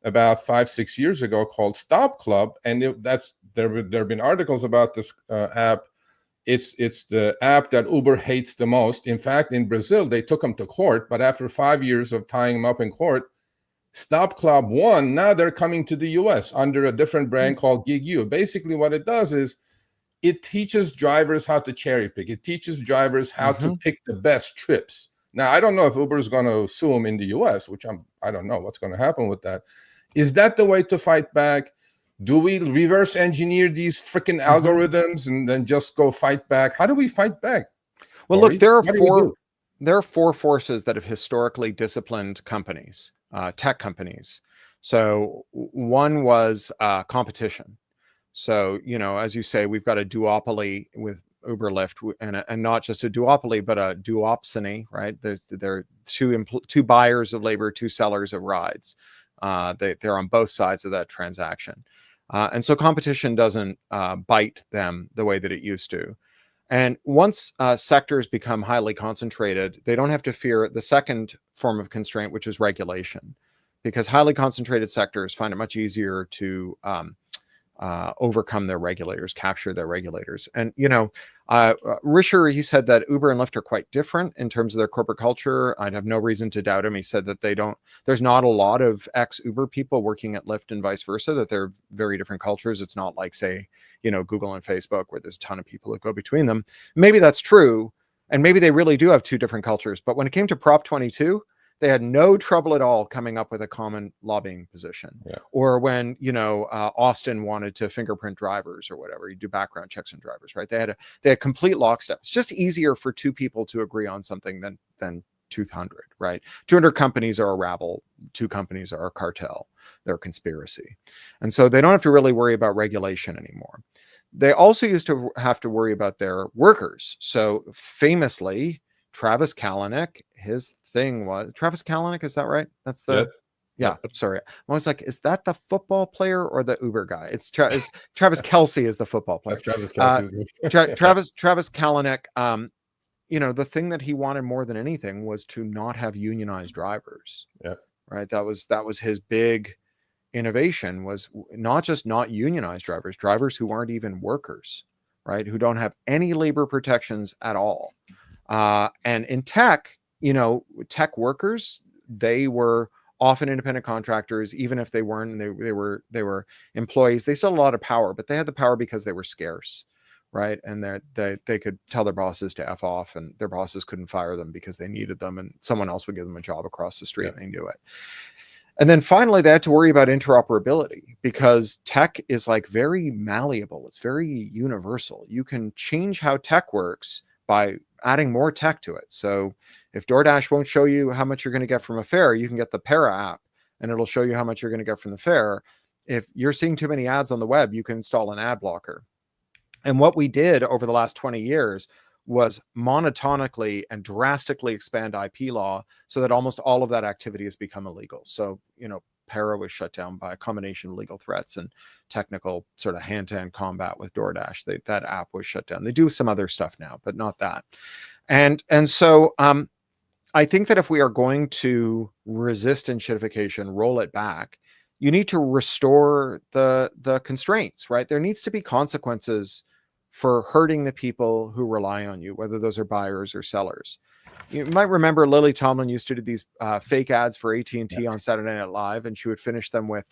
about 5-6 years ago, called Stop Club. And there have been articles about this app. It's the app that Uber hates the most. In fact, in Brazil, they took them to court, but after 5 years of tying them up in court, Stop Club won. Now they're coming to the US under a different brand called Gig U. Basically, what it does is it teaches drivers how to cherry pick. It teaches drivers how to pick the best trips. Now, I don't know if Uber is going to sue them in the US, which I don't know what's going to happen with that. Is that the way to fight back? Do we reverse engineer these freaking algorithms and then just go fight back? How do we fight back? Well, Cory, look, there are four forces that have historically disciplined companies, tech companies. So one was competition. So, as you say, we've got a duopoly with Uber, Lyft, and not just a duopoly, but a duopsony, right? There are two buyers of labor, two sellers of rides. They're on both sides of that transaction. And so competition doesn't bite them the way that it used to. And once sectors become highly concentrated, they don't have to fear the second form of constraint, which is regulation, because highly concentrated sectors find it much easier to overcome their regulators, capture their regulators. And, Risher, he said that Uber and Lyft are quite different in terms of their corporate culture. I'd have no reason to doubt him. He said that there's not a lot of ex-Uber people working at Lyft and vice versa, that they're very different cultures. It's not like, say, Google and Facebook, where there's a ton of people that go between them. Maybe that's true. And maybe they really do have two different cultures. But when it came to Prop 22, they had no trouble at all coming up with a common lobbying position. Yeah. Or when, Austin wanted to fingerprint drivers or whatever, you do background checks on drivers, right? They had complete lockstep. It's just easier for two people to agree on something than 200, right? 200 companies are a rabble. 2 companies are a cartel. They're a conspiracy. And so they don't have to really worry about regulation anymore. They also used to have to worry about their workers. So famously, Travis Kalanick, his thing was Travis Kalanick. Is that right? That's the, yeah. Sorry, I'm always like, is that the football player or the Uber guy? It's Travis Kelce is the football player. Travis Kalanick. The thing that he wanted more than anything was to not have unionized drivers. Yeah. Right. That was his big innovation, was not just not unionized drivers who aren't even workers, right? Who don't have any labor protections at all. And in tech, tech workers, they were often independent contractors. Even if they weren't, they were employees. They still had a lot of power, but they had the power because they were scarce, right? And they could tell their bosses to F off, and their bosses couldn't fire them because they needed them, and someone else would give them a job across the street, and they knew it. And then finally, they had to worry about interoperability, because tech is like very malleable. It's very universal. You can change how tech works by adding more tech to it. So if DoorDash won't show you how much you're going to get from a fare, you can get the Para app and it'll show you how much you're going to get from the fare. If you're seeing too many ads on the web, you can install an ad blocker. And what we did over the last 20 years was monotonically and drastically expand IP law so that almost all of that activity has become illegal. So, Para was shut down by a combination of legal threats and technical sort of hand-to-hand combat with DoorDash. That app was shut down. They do some other stuff now, but not that. And so I think that if we are going to resist enshittification, roll it back, you need to restore the constraints, right? There needs to be consequences for hurting the people who rely on you, whether those are buyers or sellers. You might remember Lily Tomlin used to do these fake ads for AT&T on Saturday Night Live, and she would finish them with,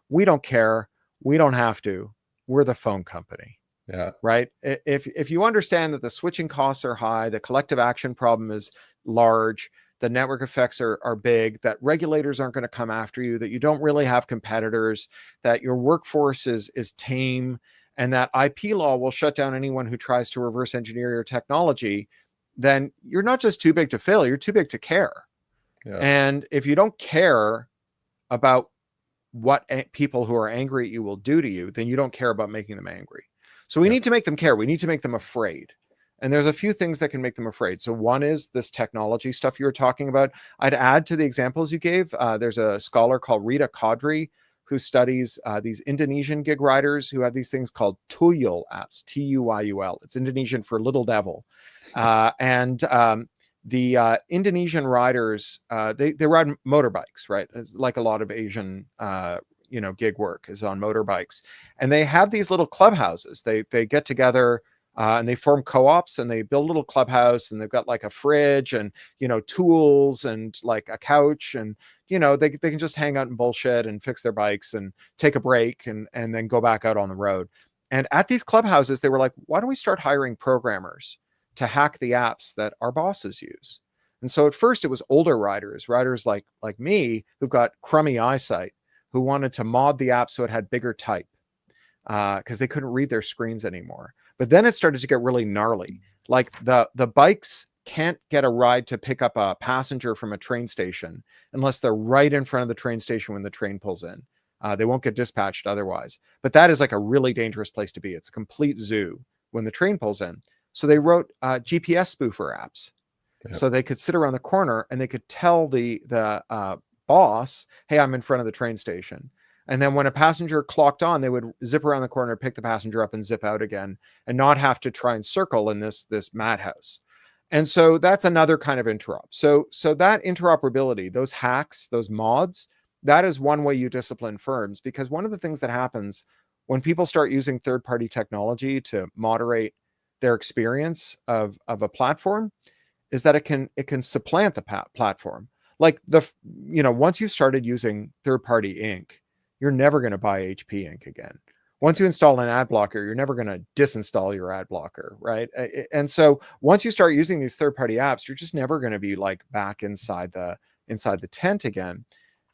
"We don't care. We don't have to. We're the phone company." Yeah. Right. If you understand that the switching costs are high, the collective action problem is large, the network effects are big, that regulators aren't going to come after you, that you don't really have competitors, that your workforce is tame, and that IP law will shut down anyone who tries to reverse engineer your technology, then you're not just too big to fail, you're too big to care. Yeah. And if you don't care about what people who are angry at you will do to you, then you don't care about making them angry. So we need to make them care. We need to make them afraid. And there's a few things that can make them afraid. So one is this technology stuff you were talking about. I'd add to the examples you gave. There's a scholar called Rita Kadri who studies these Indonesian gig riders who have these things called Tuyul apps, Tuyul. It's Indonesian for little devil. The Indonesian riders, they ride motorbikes, right? It's like a lot of Asian gig work is on motorbikes, and they have these little clubhouses. They get together and they form co-ops and they build a little clubhouse, and they've got like a fridge and tools and like a couch, and they can just hang out and bullshit and fix their bikes and take a break and then go back out on the road. And at these clubhouses, they were like, why don't we start hiring programmers to hack the apps that our bosses use? And so at first it was older riders like me, who've got crummy eyesight, who wanted to mod the app so it had bigger type because they couldn't read their screens anymore. But then it started to get really gnarly. Like the bikes can't get a ride to pick up a passenger from a train station unless they're right in front of the train station when the train pulls in. They won't get dispatched otherwise. But that is like a really dangerous place to be. It's a complete zoo when the train pulls in. So they wrote GPS spoofer apps. Yep. So they could sit around the corner and they could tell the boss, hey, I'm in front of the train station. And then when a passenger clocked on, they would zip around the corner, pick the passenger up and zip out again and not have to try and circle in this madhouse. And so that's another kind of interop. So that interoperability, those hacks, those mods, that is one way you discipline firms, because one of the things that happens when people start using third-party technology to moderate their experience of a platform is that it can supplant the platform. Like once you've started using third-party ink, you're never going to buy HP ink again. Once you install an ad blocker, you're never going to disinstall your ad blocker, right? And so once you start using these third-party apps, you're just never going to be like back inside the tent again.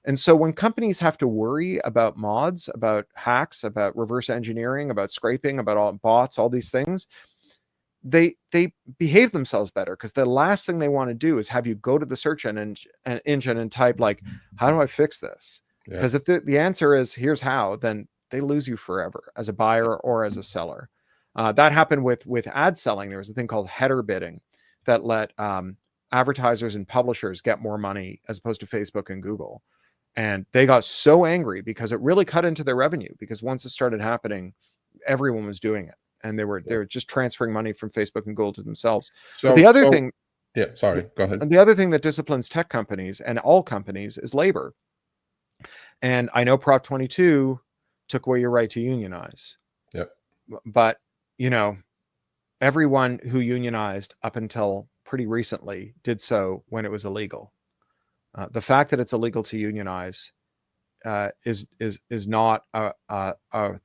And so when companies have to worry about mods, about hacks, about reverse engineering, about scraping, about all bots, all these things, they behave themselves better, because the last thing they want to do is have you go to the search engine and type like, how do I fix this? Because if the answer is here's how, then they lose you forever as a buyer or as a seller. That happened with ad selling. There was a thing called header bidding that let advertisers and publishers get more money as opposed to Facebook and Google. And they got so angry because it really cut into their revenue, because once it started happening, everyone was doing it. And they were just transferring money from Facebook and Google to themselves. So the other thing, go ahead. And the other thing that disciplines tech companies and all companies is labor. And I know Prop 22 took away your right to unionize. Yep. But everyone who unionized up until pretty recently did so when it was illegal. The fact that it's illegal to unionize is not a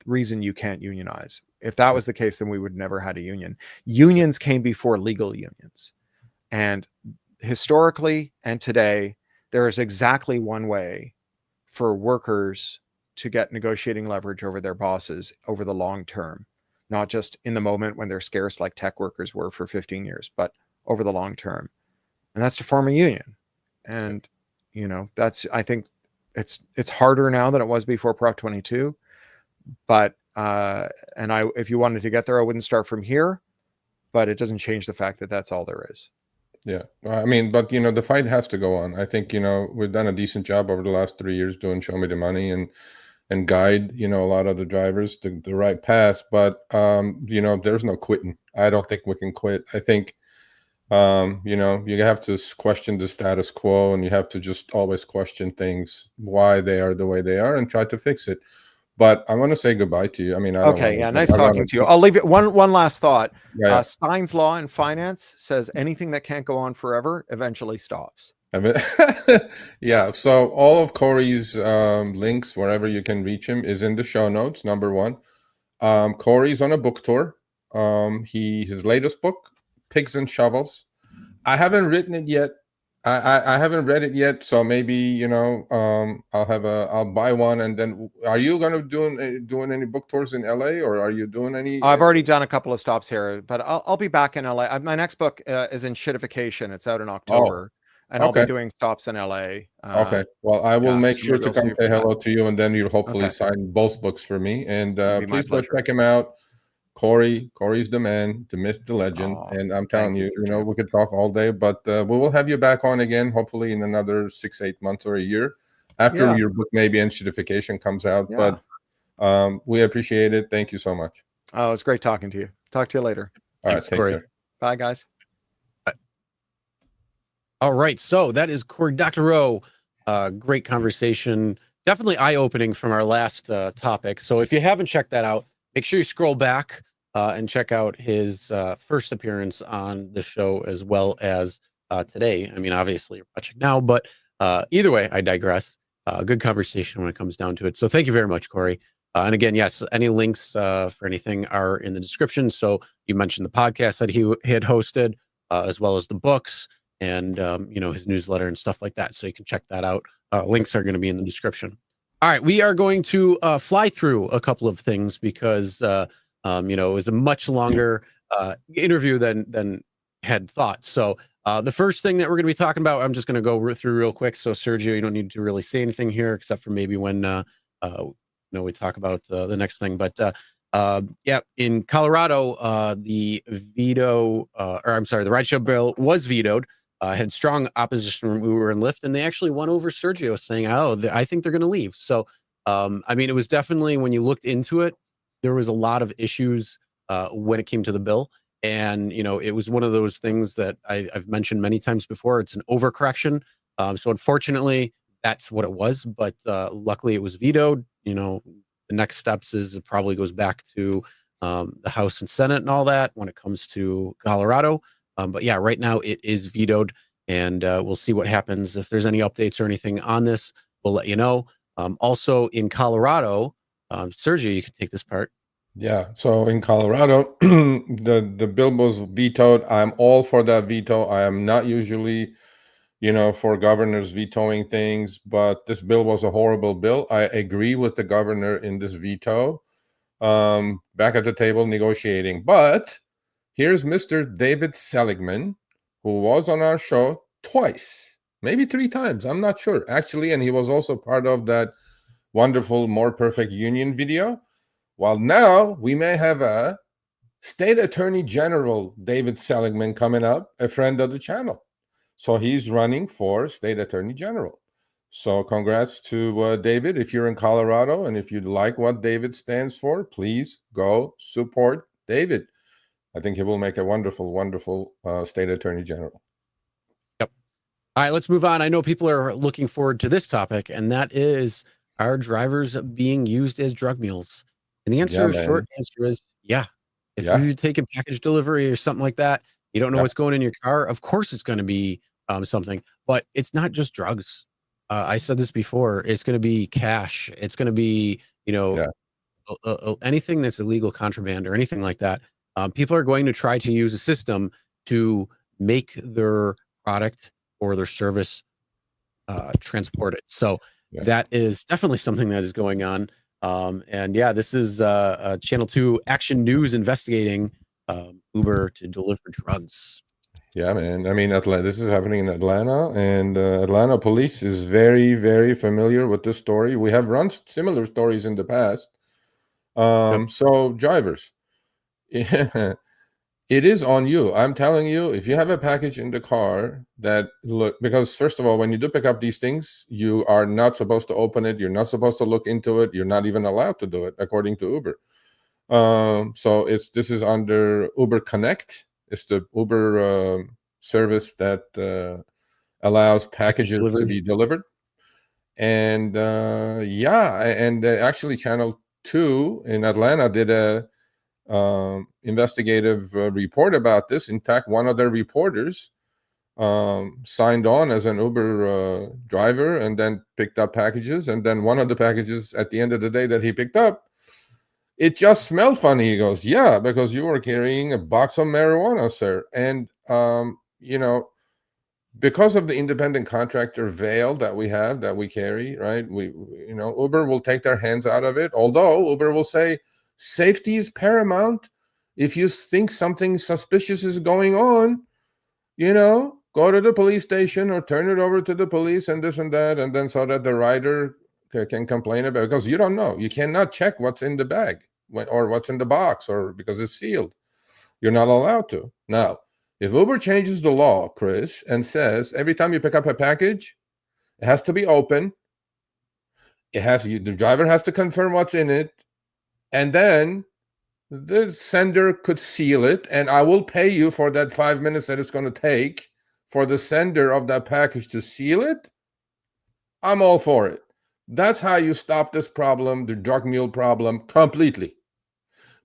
reason you can't unionize. If that was the case, then we would never had a union. Unions came before legal unions. And historically and today, there is exactly one way for workers to get negotiating leverage over their bosses over the long term, not just in the moment when they're scarce like tech workers were for 15 years, but over the long term, and that's to form a union. And that's, I think it's harder now than it was before Prop 22. But if you wanted to get there, I wouldn't start from here. But it doesn't change the fact that that's all there is. Yeah, I mean, but the fight has to go on. I think we've done a decent job over the last 3 years doing Show Me the Money and guide a lot of the drivers to the right path. But there's no quitting. I don't think we can quit. I think you have to question the status quo, and you have to just always question things, why they are the way they are, and try to fix it. But I want to say goodbye to you. I mean, Nice talking to you. I'll leave it one last thought. Yeah. Stein's law in finance says anything that can't go on forever eventually stops. Yeah. So all of Cory's links, wherever you can reach him, is in the show notes. Number one, Cory's on a book tour. His latest book, Pigs and Shovels. I haven't written it yet. I haven't read it yet, so maybe I'll buy one. And then, are you going to doing any book tours in LA, or are you doing any? I've already done a couple of stops here, but I'll be back in LA. My next book is in Shitification. It's out in October, and okay. I'll be doing stops in LA. Okay, well, I will make sure to come say hello to you, and then you'll hopefully sign both books for me. And please go check him out. Cory's the man, the myth, the legend. And I'm telling you, we could talk all day, but we will have you back on again, hopefully in another 6-8 months or a year after your book maybe and Shitification comes out. But we appreciate it. Thank you so much. Oh, it's great talking to you. Talk to you later. All right, take care. Bye, guys. All right, so that is Cory Doctorow. Great conversation. Definitely eye-opening from our last topic. So if you haven't checked that out, make sure you scroll back and check out his first appearance on the show, as well as today. I mean, obviously you're watching now, but either way, I digress. Good conversation when it comes down to it. So thank you very much, Cory. And again, yes, any links for anything are in the description. So you mentioned the podcast that he had hosted, as well as the books and his newsletter and stuff like that. So you can check that out. Links are going to be in the description. All right, we are going to fly through a couple of things because it was a much longer interview than had thought. So the first thing that we're going to be talking about, I'm just going to go through real quick. So Sergio, you don't need to really say anything here except for maybe when we talk about the next thing. But in Colorado, the rideshare bill was vetoed. Had strong opposition from Uber and Lyft, and they actually won over Sergio, saying, I think they're going to leave. So, it was definitely, when you looked into it, there was a lot of issues when it came to the bill. And, it was one of those things that I've mentioned many times before. It's an overcorrection. So unfortunately, that's what it was. But luckily, it was vetoed. The next steps is it probably goes back to the House and Senate and all that when it comes to Colorado. But yeah, right now it is vetoed, and we'll see what happens. If there's any updates or anything on this, we'll let you know. Also in Colorado, Sergio, you can take this part. Yeah. So in Colorado, the bill was vetoed. I'm all for that veto. I am not usually, for governors vetoing things, but this bill was a horrible bill. I agree with the governor in this veto. Back at the table negotiating, but here's Mr. David Seligman, who was on our show twice, maybe 3 times. I'm not sure, actually. And he was also part of that wonderful More Perfect Union video. Well, now we may have a State Attorney General, David Seligman, coming up, a friend of the channel. So he's running for State Attorney General. So congrats to David. If you're in Colorado and if you like what David stands for, please go support David. I think he will make a wonderful, wonderful State Attorney General. Yep. All right, let's move on. I know people are looking forward to this topic, and that is, are drivers being used as drug mules? And the answer, short answer is, yeah. If you take a package delivery or something like that, you don't know what's going in your car, of course it's going to be something. But it's not just drugs. I said this before. It's going to be cash. It's going to be, anything that's illegal, contraband, or anything like that. People are going to try to use a system to make their product or their service transported. So that is definitely something that is going on. And yeah, this is Channel 2 Action News investigating Uber to deliver drugs. Yeah, man. I mean, Atlanta. This is happening in Atlanta, and Atlanta police is very, very familiar with this story. We have run similar stories in the past. Yep. So drivers, it is on you. I'm telling you, if you have a package in the car that look, because first of all, when you do pick up these things, you are not supposed to open it. You're not supposed to look into it. You're not even allowed to do it according to Uber. So this is under Uber Connect. It's the Uber service that allows packages to be delivered. And yeah, and actually Channel 2 in Atlanta did a investigative report about this. In fact, one of their reporters signed on as an Uber driver and then picked up packages. And then one of the packages at the end of the day that he picked up, it just smelled funny. He goes, yeah, because you were carrying a box of marijuana, sir. And, you know, because of the independent contractor veil that we have, that we carry, right? You know, Uber will take their hands out of it. Although Uber will say, safety is paramount. If you think something suspicious is going on, you know, go to the police station or turn it over to the police and this and that. And then so that the rider can complain about it, because you don't know. You cannot check what's in the bag or what's in the box, or because it's sealed. You're not allowed to. Now, if Uber changes the law, Chris, and says every time you pick up a package, it has to be open. The driver has to confirm what's in it, and then the sender could seal it, and I will pay you for that 5 minutes that it's going to take for the sender of that package to seal it. I'm all for it. That's how you stop this problem, the drug mule problem, completely.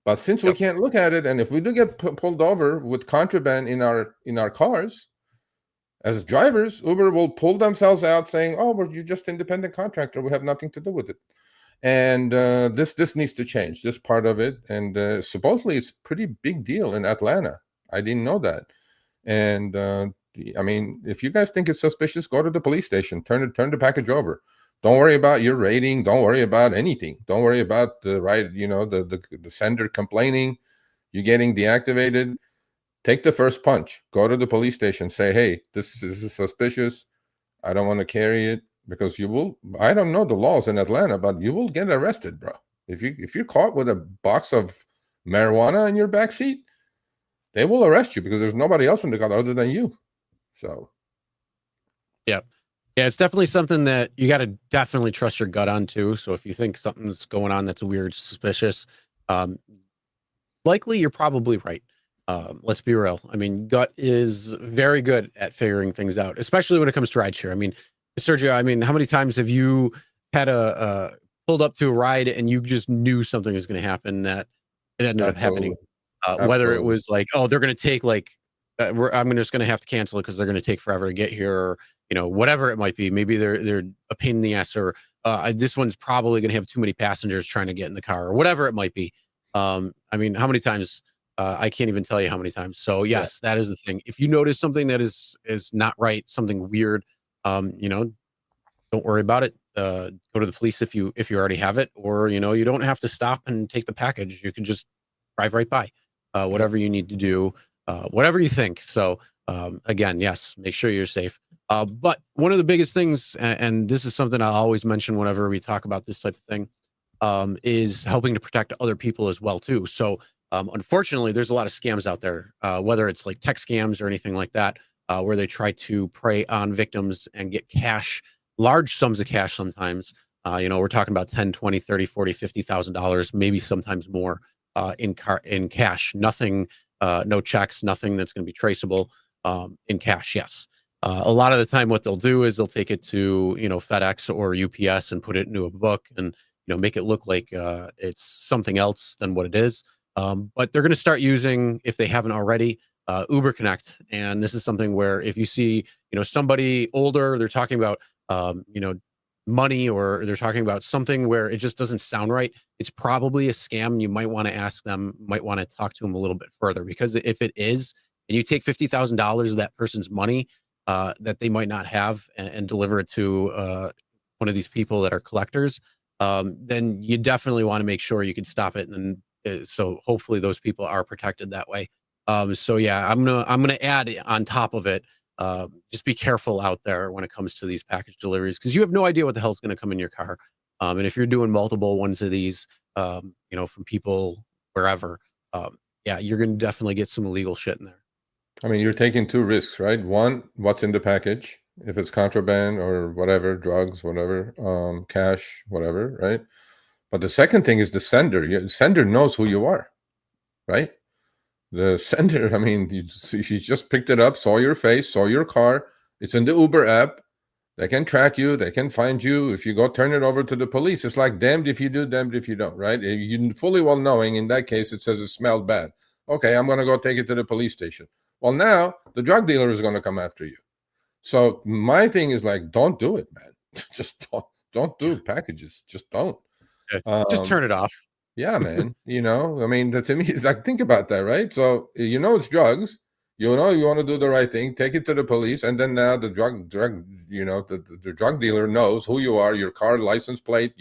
But since we can't look at it, and if we do get pulled over with contraband in our cars, as drivers, Uber will pull themselves out saying, "Oh, well, you're just independent contractor. We have nothing to do with it." And this needs to change, this part of it. And supposedly it's a pretty big deal in Atlanta. I didn't know that. And I mean, if you guys think it's suspicious, go to the police station. Turn the package over. Don't worry about your rating. Don't worry about anything. Don't worry about the sender complaining, you getting deactivated. Take the first punch. Go to the police station. Say, hey, this is suspicious. I don't want to carry it, because you will. I don't know the laws in Atlanta, but you will get arrested, bro. If you're caught with a box of marijuana in your backseat, they will arrest you, because there's nobody else in the car other than you. So, yeah. Yeah, it's definitely something that you got to definitely trust your gut on too. So if you think something's going on that's weird, suspicious, likely you're probably right. Let's be real. I mean, gut is very good at figuring things out, especially when it comes to rideshare. I mean, Sergio, I mean, how many times have you had pulled up to a ride and you just knew something was going to happen that it ended up happening? Whether it was like, oh, they're going to take like, I'm just going to have to cancel it because they're going to take forever to get here, or whatever it might be. Maybe they're a pain in the ass, or this one's probably going to have too many passengers trying to get in the car, or whatever it might be. I mean, how many times? I can't even tell you how many times. So yes, that is the thing. If you notice something that is not right, something weird, don't worry about it. Go to the police if you already have it, or you don't have to stop and take the package. You can just drive right by. Whatever you need to do, whatever you think. So again, yes, make sure you're safe. But one of the biggest things, and this is something I'll always mention whenever we talk about this type of thing, is helping to protect other people as well too. So unfortunately, there's a lot of scams out there, whether it's like tech scams or anything like that, where they try to prey on victims and get cash, large sums of cash sometimes. We're talking about 10, 20, 30, 40, $50,000, maybe sometimes more in cash. Nothing, no checks, nothing that's going to be traceable, in cash. Yes. A lot of the time what they'll do is they'll take it to, FedEx or UPS and put it into a book and, make it look like it's something else than what it is. But they're going to start using, if they haven't already, Uber Connect. And this is something where if you see, somebody older, they're talking about, money, or they're talking about something where it just doesn't sound right, it's probably a scam. You might want to ask them, might want to talk to them a little bit further, because if it is, and you take $50,000 of that person's money that they might not have, and deliver it to one of these people that are collectors, then you definitely want to make sure you can stop it. And so hopefully those people are protected that way. So yeah, I'm gonna add on top of it. Just be careful out there when it comes to these package deliveries, because you have no idea what the hell's going to come in your car. And if you're doing multiple ones of these, from people wherever, yeah, you're going to definitely get some illegal shit in there. I mean, you're taking two risks, right? One, what's in the package, if it's contraband or whatever, drugs, whatever, cash, whatever, right? But the second thing is the sender. The sender knows who you are, right? The sender, I mean, she just picked it up, saw your face, saw your car. It's in the Uber app. They can track you. They can find you. If you go turn it over to the police, it's like damned if you do, damned if you don't, right? You fully well knowing in that case, it says it smelled bad. Okay, I'm going to go take it to the police station. Well, now the drug dealer is going to come after you. So my thing is like, don't do it, man. Just don't do packages. Just don't. Just turn it off. Yeah, man. I mean, to me, it's like, think about that, right? So, it's drugs. You want to do the right thing, take it to the police, and then now the the drug dealer knows who you are, your car license plate.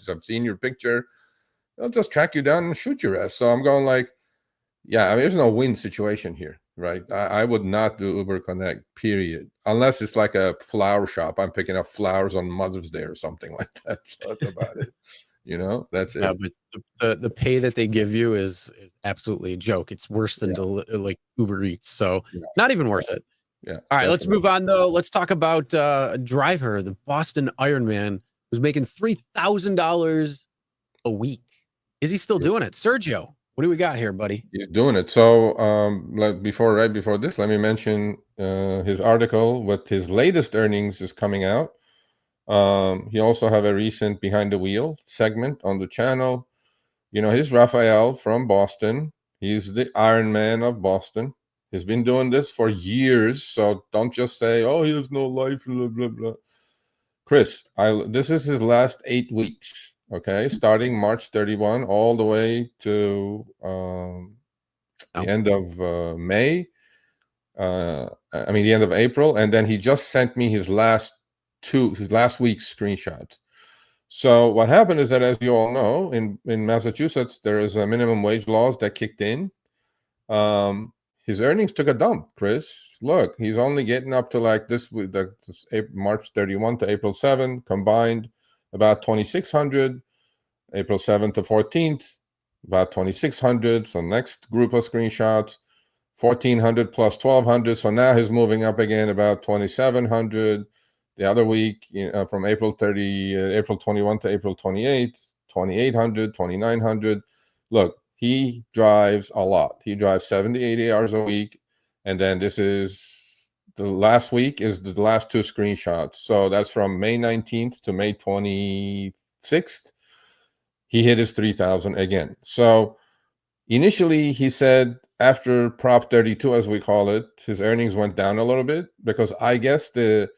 I've seen your picture. They'll just track you down and shoot your ass. So I'm going like, yeah, I mean, there's no win situation here, right? I would not do Uber Connect, period, unless it's like a flower shop. I'm picking up flowers on Mother's Day or something like that. So that's about it. That's it. Yeah, but the pay that they give you is absolutely a joke. It's worse than like Uber Eats, so not even worth it. Yeah. All right, let's move on though. Let's talk about a driver, the Boston Ironman, who's making $3,000 a week. Is he still doing it? Sergio, what do we got here, buddy? He's doing it. So right before this, let me mention his article with his latest earnings is coming out. He also have a recent behind the wheel segment on the channel. He's Raphael from Boston. He's the Iron Man of Boston. He's been doing this for years, so don't just say, oh, he has no life, blah, blah, blah. Chris, this is his last 8 weeks, okay? Starting March 31 all the way to the end of May. The end of April, and then he just sent me his last week's screenshots. So what happened is that, as you all know, in Massachusetts, there is a minimum wage laws that kicked in. His earnings took a dump, Chris. Look, he's only getting up to like this March 31 to April 7 combined, about 2,600. April 7th to 14th, about 2,600. So next group of screenshots, 1,400 plus 1,200. So now he's moving up again, about 2,700. The other week, from April 21 to April 28, 2,800, 2,900. Look, he drives a lot. He drives 70, 80 hours a week. And then this is the last week is the last two screenshots. So that's from May 19th to May 26th. He hit his 3,000 again. So initially, he said after Prop 32, as we call it, his earnings went down a little bit because I guess the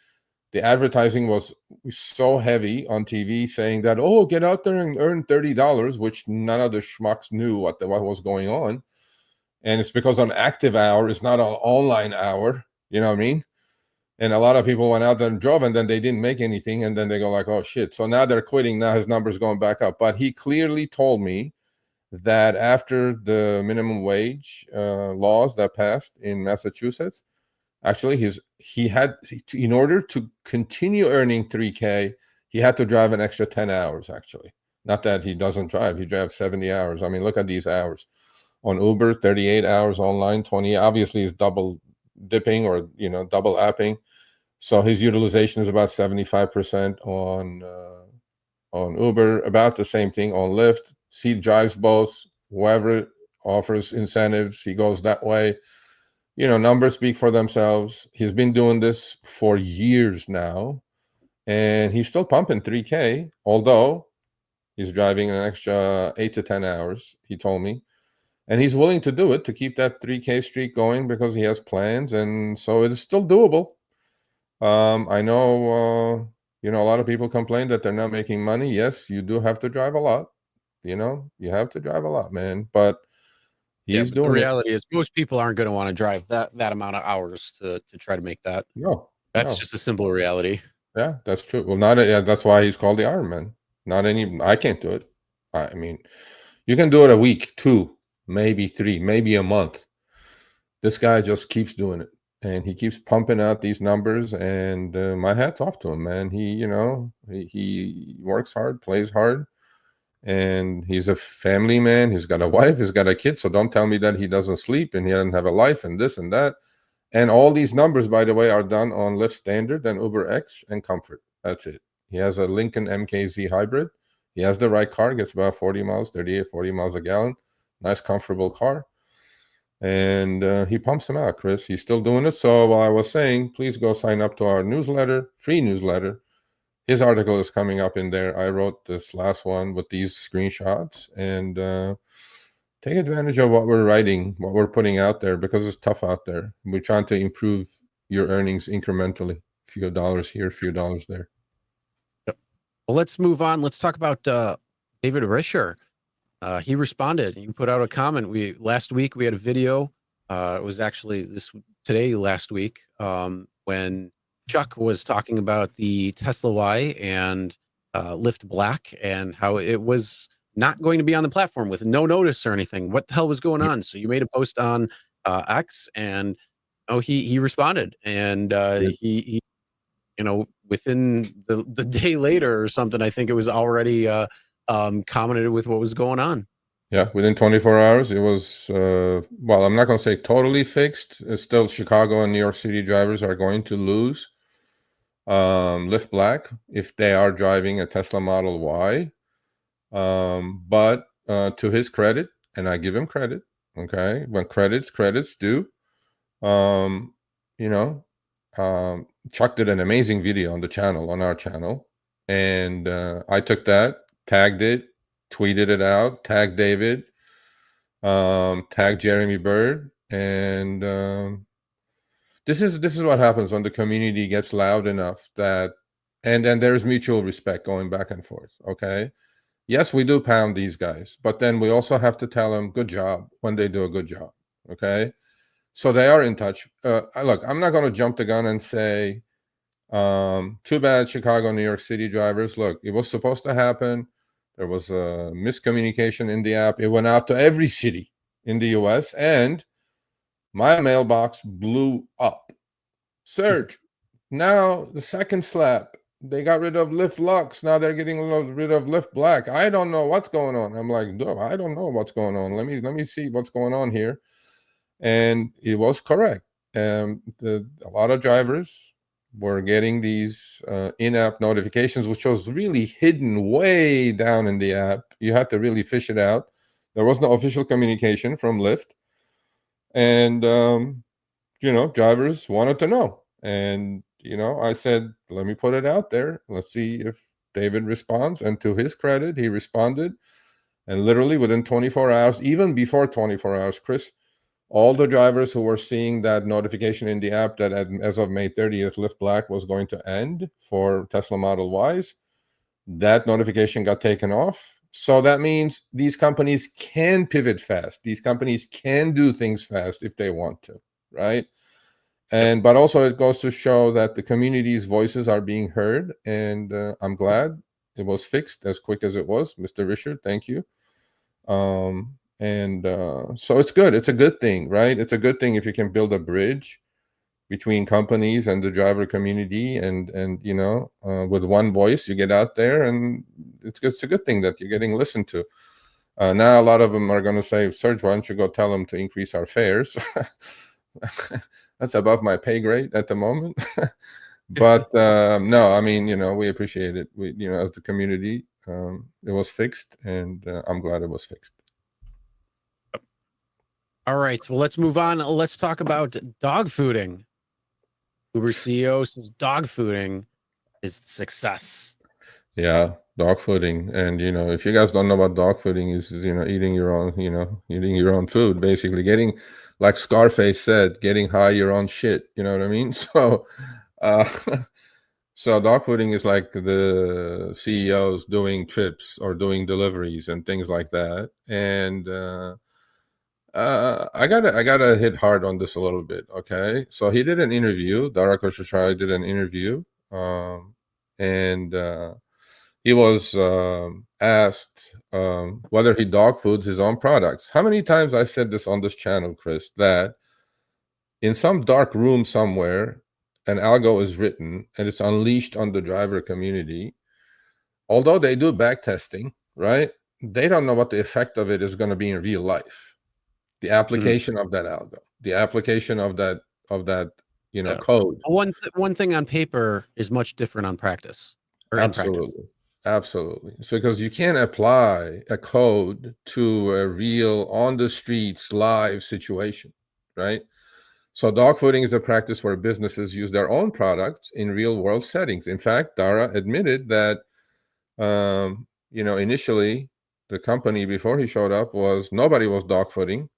advertising was so heavy on TV saying that, oh, get out there and earn $30, which none of the schmucks knew what was going on. And it's because an active hour is not an online hour. You know what I mean? And a lot of people went out there and drove, and then they didn't make anything. And then they go like, oh, shit. So now they're quitting. Now his number's going back up. But he clearly told me that after the minimum wage laws that passed in Massachusetts, actually, he had, in order to continue earning $3K, he had to drive an extra 10 hours, actually. Not that he doesn't drive. He drives 70 hours. I mean, look at these hours. On Uber, 38 hours online, 20. Obviously, he's double dipping or, double apping. So his utilization is about 75% on Uber, about the same thing on Lyft. He drives both. Whoever offers incentives, he goes that way. Numbers speak for themselves. He's been doing this for years now, and he's still pumping 3K, although he's driving an extra 8 to 10 hours, he told me. And he's willing to do it to keep that 3K streak going because he has plans, and so it is still doable. I know, a lot of people complain that they're not making money. Yes, you do have to drive a lot. You have to drive a lot, man. But he's doing the reality is most people aren't going to want to drive that amount of hours to try to make that. No, that's just a simple reality. Yeah, that's true. Well, that's why he's called the Iron Man. I can't do it. I mean, you can do it a week, 2, maybe 3, maybe a month. this guy just keeps doing it, and he keeps pumping out these numbers, and my hat's off to him, man. He works hard, plays hard, and he's a family man. He's got a wife, he's got a kid, so don't tell me that he doesn't sleep and he doesn't have a life and this and that. And all these numbers, by the way, are done on Lyft Standard and Uber X and Comfort. That's it. He has a Lincoln MKZ hybrid. He has the right car, gets about 40 miles, 38, 40 miles a gallon. Nice, comfortable car. And he pumps them out, Chris. He's still doing it. So while I was saying, please go sign up to our newsletter, free newsletter. His article is coming up in there. I wrote this last one with these screenshots, and take advantage of what we're writing, what we're putting out there, because it's tough out there. We're trying to improve your earnings incrementally. A few dollars here, a few dollars there. Yep. Well, let's move on. Let's talk about David Risher. He responded. He put out a comment. Last week we had a video. It was actually last week, when Chuck was talking about the Tesla Y and Lyft Black, and how it was not going to be on the platform with no notice or anything. What the hell was going on? So you made a post on X, and he responded, and he within the day later or something, I think it was already commented with what was going on. Yeah, within 24 hours, it was, well, I'm not going to say totally fixed. It's still Chicago and New York City drivers are going to lose Lyft Black if they are driving a Tesla Model Y. But to his credit, and I give him credit, okay, when credit's due, Chuck did an amazing video on our channel, and I took that, tagged it, tweeted it out, tagged David, tagged Jeremy Bird, and this is what happens when the community gets loud enough that, and then there's mutual respect going back and forth, okay? Yes, we do pound these guys, but then we also have to tell them good job when they do a good job, okay? So they are in touch. Look, I'm not going to jump the gun and say, too bad, Chicago, New York City drivers. Look, it was supposed to happen. There was a miscommunication in the app. It went out to every city in the US, and my mailbox blew up. Serge, now the second slap. They got rid of Lyft Lux. Now they're getting rid of Lyft Black. I don't know what's going on. I'm like, no, I don't know what's going on. Let me see what's going on here. And it was correct. A lot of drivers were getting these in-app notifications, which was really hidden way down in the app. You had to really fish it out. There was no official communication from Lyft. And, drivers wanted to know. And, I said, let me put it out there. Let's see if David responds. And to his credit, he responded. And literally within 24 hours, even before 24 hours, Chris, all the drivers who were seeing that notification in the app that as of May 30th, Lyft Black was going to end for Tesla Model Ys, that notification got taken off. So that means these companies can pivot fast. These companies can do things fast if they want to, right? But also it goes to show that the community's voices are being heard, and I'm glad it was fixed as quick as it was. Mr. Risher, thank you. So it's good. It's a good thing, right? It's a good thing if you can build a bridge between companies and the driver community, and with one voice you get out there, and it's a good thing that you're getting listened to. Now a lot of them are going to say, Serge, why don't you go tell them to increase our fares? That's above my pay grade at the moment. But no, I mean, we appreciate it. We, as the community, it was fixed, and I'm glad it was fixed. All right, well, let's move on. Let's talk about dogfooding. Uber CEO says dogfooding is success. Yeah, dogfooding. And if you guys don't know what dogfooding is eating your own food, basically getting, like Scarface said, getting high your own shit. You know what I mean? So so dogfooding is like the CEOs doing trips or doing deliveries and things like that. And I gotta hit hard on this a little bit. Okay, so he did an interview. Dara Khosrowshahi did an interview, and he was asked whether he dog foods his own products. How many times I said this on this channel, Chris, that in some dark room somewhere, an algo is written and it's unleashed on the driver community. Although they do back testing, right? They don't know what the effect of it is going to be in real life. The application of that algo, the application of that code. One thing on paper is much different on practice or in practice. Absolutely. So because you can't apply a code to a real on the streets live situation, right? So dogfooding is a practice where businesses use their own products in real world settings. In fact, Dara admitted that initially the company before he showed up nobody was dogfooding.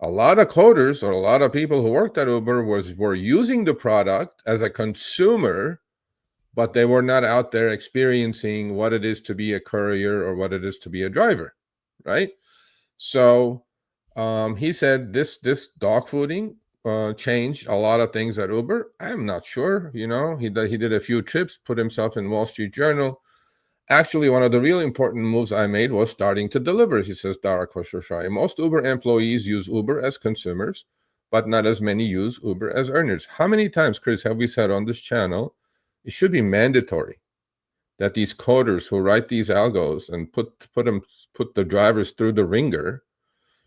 A lot of coders or a lot of people who worked at Uber were using the product as a consumer, but they were not out there experiencing what it is to be a courier or what it is to be a driver, right? So he said this dogfooding changed a lot of things at Uber. I'm not sure. He did a few trips, put himself in Wall Street Journal. Actually, one of the really important moves I made was starting to deliver, he says, Dara Khosrowshahi. Most Uber employees use Uber as consumers, but not as many use Uber as earners. How many times, Chris, have we said on this channel, it should be mandatory that these coders who write these algos and put the drivers through the ringer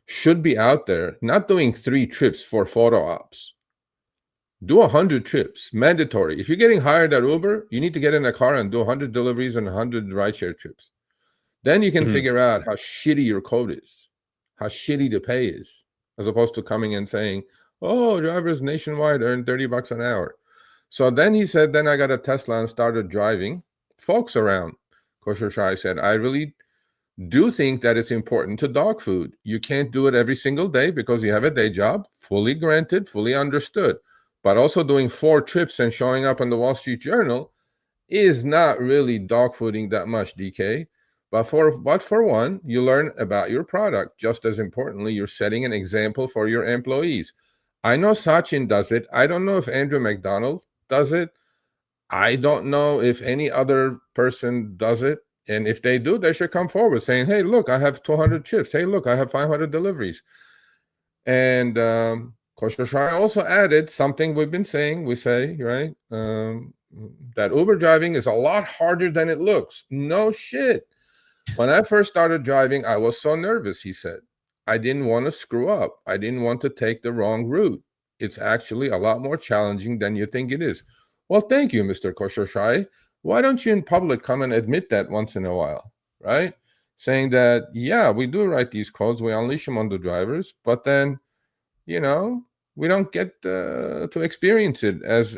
should be out there, not doing 3 trips for photo ops. Do 100 trips, mandatory. If you're getting hired at Uber, you need to get in a car and do 100 deliveries and 100 rideshare trips. Then you can figure out how shitty your code is, how shitty the pay is, as opposed to coming and saying, oh, drivers nationwide earn $30 an hour. So then he said, then I got a Tesla and started driving folks around. Khosrowshahi said, I really do think that it's important to dog food. You can't do it every single day because you have a day job, fully granted, fully understood. But also doing 4 trips and showing up in the Wall Street Journal is not really dogfooding that much, DK. But for one, you learn about your product. Just as importantly, you're setting an example for your employees. I know Sachin does it. I don't know if Andrew McDonald does it. I don't know if any other person does it. And if they do, they should come forward saying, hey, look, I have 200 trips. Hey, look, I have 500 deliveries. And Khosrowshahi also added something we've been saying. We say, right, that Uber driving is a lot harder than it looks. No shit. When I first started driving, I was so nervous, he said. I didn't want to screw up. I didn't want to take the wrong route. It's actually a lot more challenging than you think it is. Well, thank you, Mr. Khosrowshahi. Why don't you in public come and admit that once in a while, right? Saying that, yeah, we do write these codes, we unleash them on the drivers, but then, we don't get to experience it as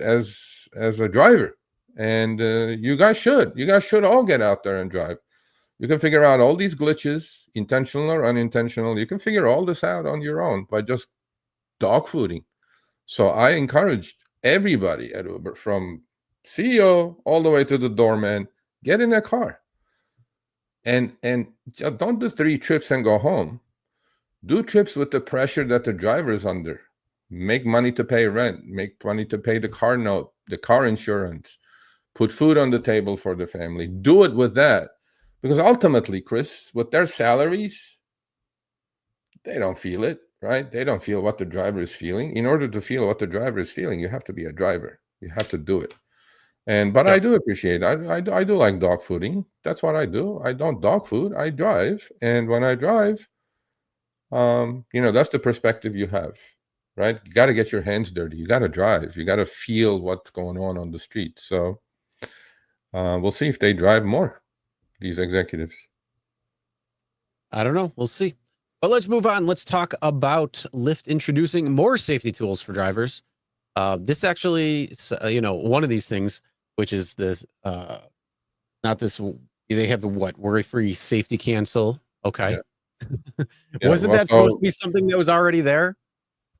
a driver. And you guys should all get out there and drive. You can figure out all these glitches, intentional or unintentional. You can figure all this out on your own by just dogfooding. So I encouraged everybody at Uber, from CEO all the way to the doorman, get in a car. And don't do 3 trips and go home. Do trips with the pressure that the driver is under. Make money to pay rent, make money to pay the car note, the car insurance, put food on the table for the family. Do it with that. Because ultimately, Chris, with their salaries, they don't feel it, right? They don't feel what the driver is feeling. In order to feel what the driver is feeling, you have to be a driver. You have to do it. But I do appreciate it. I do like dogfooding. That's what I do. I don't dog food. I drive. And when I drive, that's the perspective you have, right? You got to get your hands dirty. You got to drive. You got to feel what's going on the street. So we'll see if they drive more, these executives. I don't know. We'll see. But let's move on. Let's talk about Lyft introducing more safety tools for drivers. This actually, one of these things, which is this, not this, they have the worry-free safety cancel. Okay. Yeah. Wasn't that supposed to be something that was already there?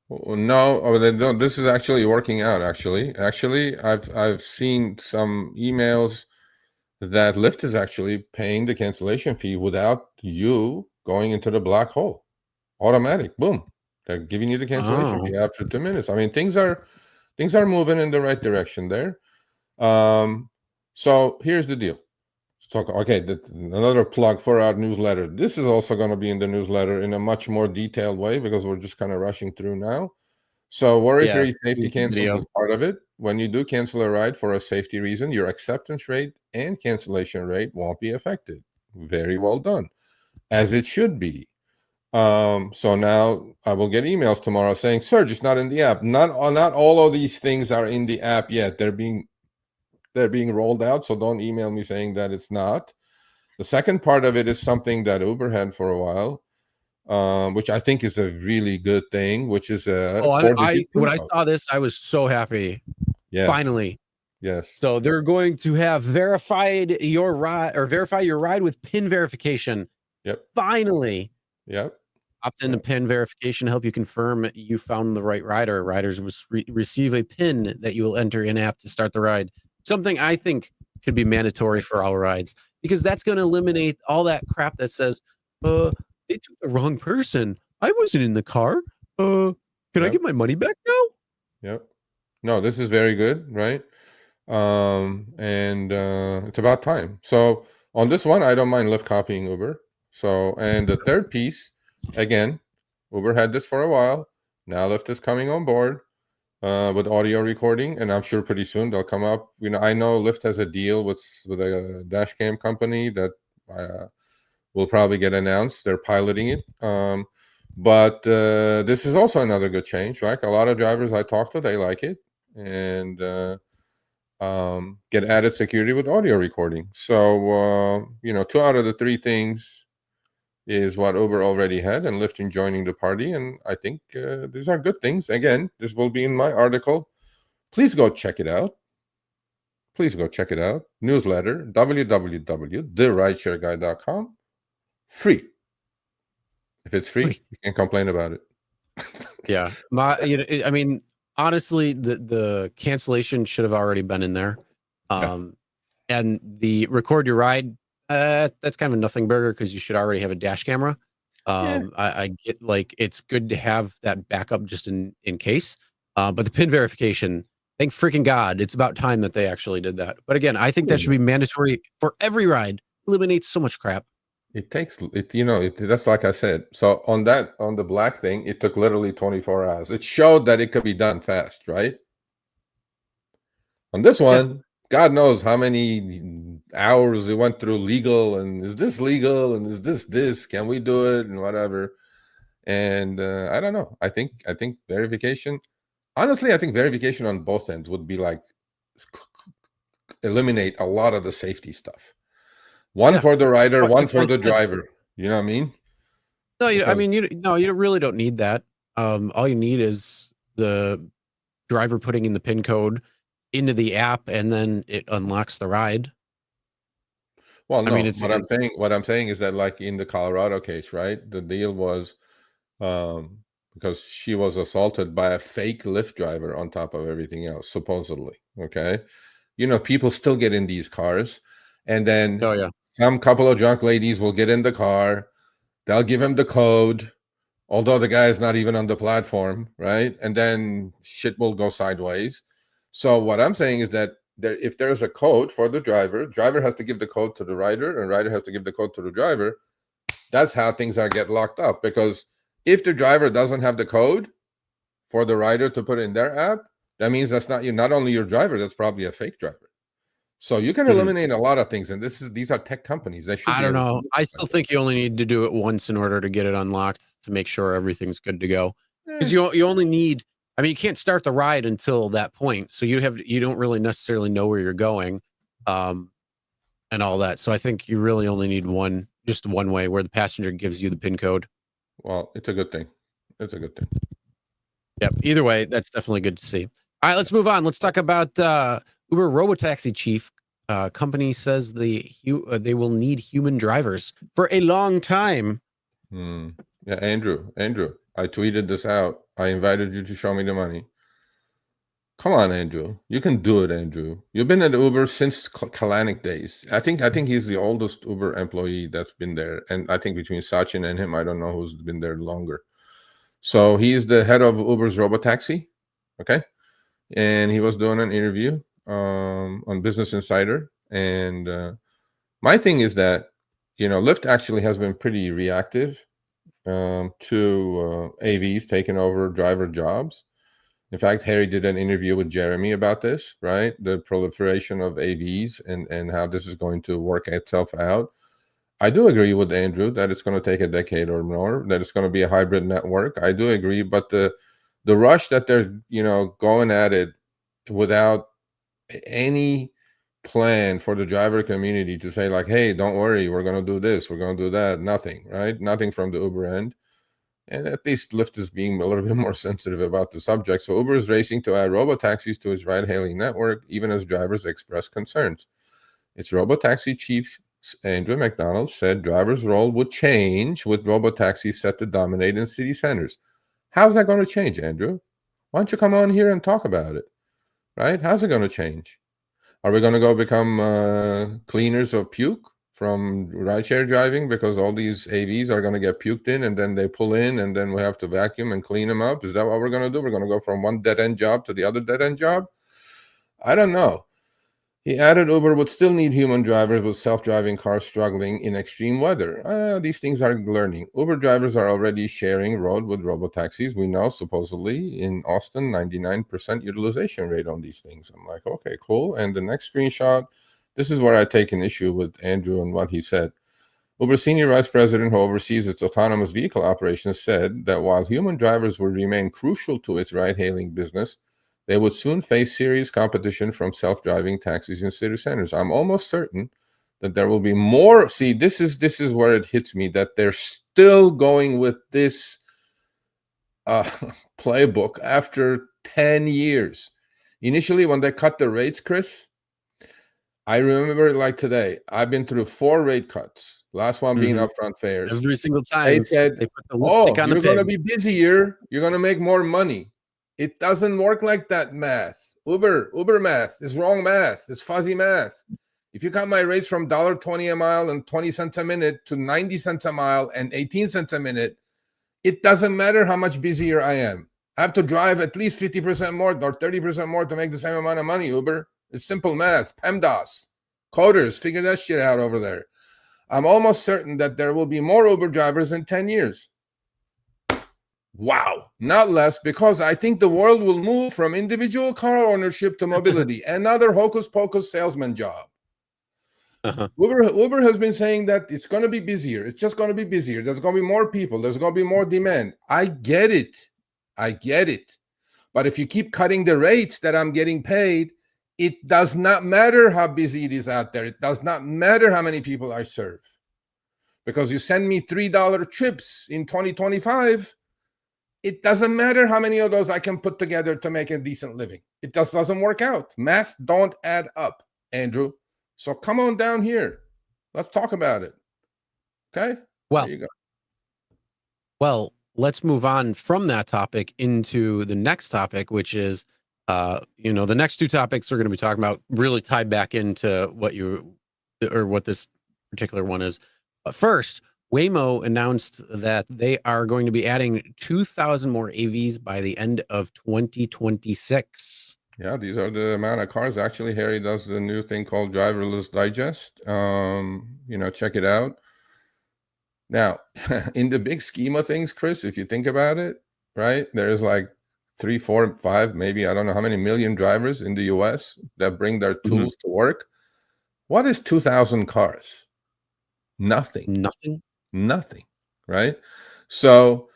No, they don't. This is actually working out. Actually, I've seen some emails that Lyft is actually paying the cancellation fee without you going into the black hole. Automatic, boom. They're giving you the cancellation fee after 2 minutes. I mean, things are moving in the right direction there. So here's the deal. Okay, that's another plug for our newsletter. This is also going to be in the newsletter in a much more detailed way because we're just kind of rushing through now. So Yeah, worry-free safety cancels video. is part of it. When you do cancel a ride for a safety reason, your acceptance rate and cancellation rate won't be affected. Very well done, as it should be. So now I will get emails tomorrow saying, Serge, it's not in the app. Not all of these things are in the app yet. They're being rolled out. So don't email me saying that it's not. The second part of it is something that Uber had for a while, which I think is a really good thing, which is a When I saw this, I was so happy. Yes. Finally. Yes. So they're going to have verify your ride with PIN verification. Yep. Finally. Yep. Opt into PIN verification, help you confirm you found the right rider. Riders receive a PIN that you will enter in app to start the ride. Something I think should be mandatory for all rides, because that's going to eliminate all that crap that says, they took the wrong person. I wasn't in the car. Can I get my money back now? Yep. No, this is very good, right? And it's about time. So on this one, I don't mind Lyft copying Uber. So, and the third piece, again, Uber had this for a while. Now Lyft is coming on board with audio recording, and I'm sure pretty soon they'll come up. You know, I know Lyft has a deal with a dash cam company that will probably get announced. They're piloting it. But this is also another good change, right? A lot of drivers I talk to, they like it, and get added security with audio recording. So, you know, 2 out of the 3 things is what Uber already had, and Lyft joining the party. And I think these are good things. Again, this will be in my article. Please go check it out. Please go check it out. Newsletter, www.therideshareguy.com. Free. If it's free, you can't complain about it. Yeah. I mean, honestly, the cancellation should have already been in there. And the record your ride, that's kind of a nothing burger, because you should already have a dash camera. I get, like, it's good to have that backup just in case. But the PIN verification, thank freaking God, it's about time that they actually did that. But again, I think that should be mandatory for every ride. Eliminates so much crap. It takes it, you know, that's like I said. So on the black thing, it took literally 24 hours. It showed that it could be done fast, right? On this one, God knows how many hours it went through legal, and is this legal, and is this, can we do it, and whatever. And I don't know. I think verification, honestly, I think verification on both ends would be like eliminate a lot of the safety stuff. One for the rider, one for the driver. You know what I mean? No, I mean, you really don't need that. All you need is the driver putting in the PIN code into the app, and then it unlocks the ride. Well, no, I mean, what I'm saying is that, like in the Colorado case, right? The deal was because she was assaulted by a fake Lyft driver on top of everything else, supposedly. Okay. You know, people still get in these cars, and then some couple of drunk ladies will get in the car. They'll give him the code, although the guy is not even on the platform, right? And then shit will go sideways. So what I'm saying is that if there's a code for the driver has to give the code to the rider, and rider has to give the code to the driver. That's how things get locked up. Because if the driver doesn't have the code for the rider to put in their app, that means that's not only your driver, that's probably a fake driver. So you can eliminate a lot of things, and these are tech companies. They should. I don't know. I still think you only need to do it once in order to get it unlocked, to make sure everything's good to go. Because you only need. I mean, you can't start the ride until that point, so you don't really necessarily know where you're going, and all that. So I think you really only need just one way, where the passenger gives you the PIN code. Well, it's a good thing. It's a good thing. Yep. Either way, that's definitely good to see. All right, let's move on. Let's talk about Uber Robotaxi chief. Company says they will need human drivers for a long time. Yeah, Andrew, I tweeted this out. I invited you to show me the money. Come on, Andrew. You can do it, Andrew. You've been at Uber since Kalanick days. I think he's the oldest Uber employee that's been there. And I think between Sachin and him, I don't know who's been there longer. So he's the head of Uber's Robotaxi. Okay. And he was doing an interview on Business Insider. And my thing is that, you know, Lyft actually has been pretty reactive to AVs taking over driver jobs. In fact, Harry did an interview with Jeremy about this, right? The proliferation of AVs and how this is going to work itself out. I do agree with Andrew that it's going to take a decade or more, that it's going to be a hybrid network. I do agree, but the rush that they're, going at it without any plan for the driver community to say like, hey, don't worry, we're going to do this, we're going to do that, nothing, right? Nothing from the Uber end. And at least Lyft is being a little bit more sensitive about the subject. So Uber is racing to add robotaxis to its ride-hailing network, even as drivers express concerns. Its robotaxi chief, Andrew McDonald, said drivers' role would change with robotaxis set to dominate in city centers. How's that going to change, Andrew? Why don't you come on here and talk about it, right? How's it going to change? Are we going to go become cleaners of puke from rideshare driving because all these AVs are going to get puked in and then they pull in and then we have to vacuum and clean them up? Is that what we're going to do? We're going to go from one dead-end job to the other dead-end job? I don't know. He added Uber would still need human drivers with self-driving cars struggling in extreme weather. These things are learning. Uber drivers are already sharing road with robotaxis. We know, supposedly, in Austin, 99% utilization rate on these things. I'm like, okay, cool. And the next screenshot, this is where I take an issue with Andrew and what he said. Uber senior vice president who oversees its autonomous vehicle operations said that while human drivers will remain crucial to its ride-hailing business, they would soon face serious competition from self-driving taxis in city centers. I'm almost certain that there will be more. See, this is where it hits me, that they're still going with this playbook after 10 years. Initially, when they cut the rates, Chris, I remember it like today. I've been through 4 rate cuts. Last one being upfront fares. Every single time They said, they put the lipstick on you're the going to pig. be busier. You're going to make more money. It doesn't work like that math. Uber math is wrong math. It's fuzzy math. If you cut my rates from $1.20 a mile and 20 cents a minute to 90 cents a mile and 18 cents a minute, it doesn't matter how much busier I am. I have to drive at least 50% more or 30% more to make the same amount of money, Uber. It's simple math. PEMDAS. Coders, figure that shit out over there. I'm almost certain that there will be more Uber drivers in 10 years. Wow, not less, because I think the world will move from individual car ownership to mobility. Another hocus pocus salesman job. Uber has been saying that it's going to be busier. It's just going to be busier. There's going to be more people. There's going to be more demand. I get it. But if you keep cutting the rates that I'm getting paid, it does not matter how busy it is out there. It does not matter how many people I serve. Because you send me $3 trips in 2025, it doesn't matter how many of those I can put together to make a decent living. It just doesn't work out. Math don't add up, Andrew. So come on down here. Let's talk about it. Okay? Well, there you go. Well, let's move on from that topic into the next topic, which is, the next 2 topics we're going to be talking about really tie back into what this particular one is. But first, Waymo announced that they are going to be adding 2,000 more AVs by the end of 2026. Yeah, these are the amount of cars. Actually, Harry does the new thing called Driverless Digest. Check it out. Now, in the big scheme of things, Chris, if you think about it, right, there's like 3, 4, 5, maybe, I don't know how many million drivers in the US that bring their tools to work. What is 2,000 cars? Nothing, right? So,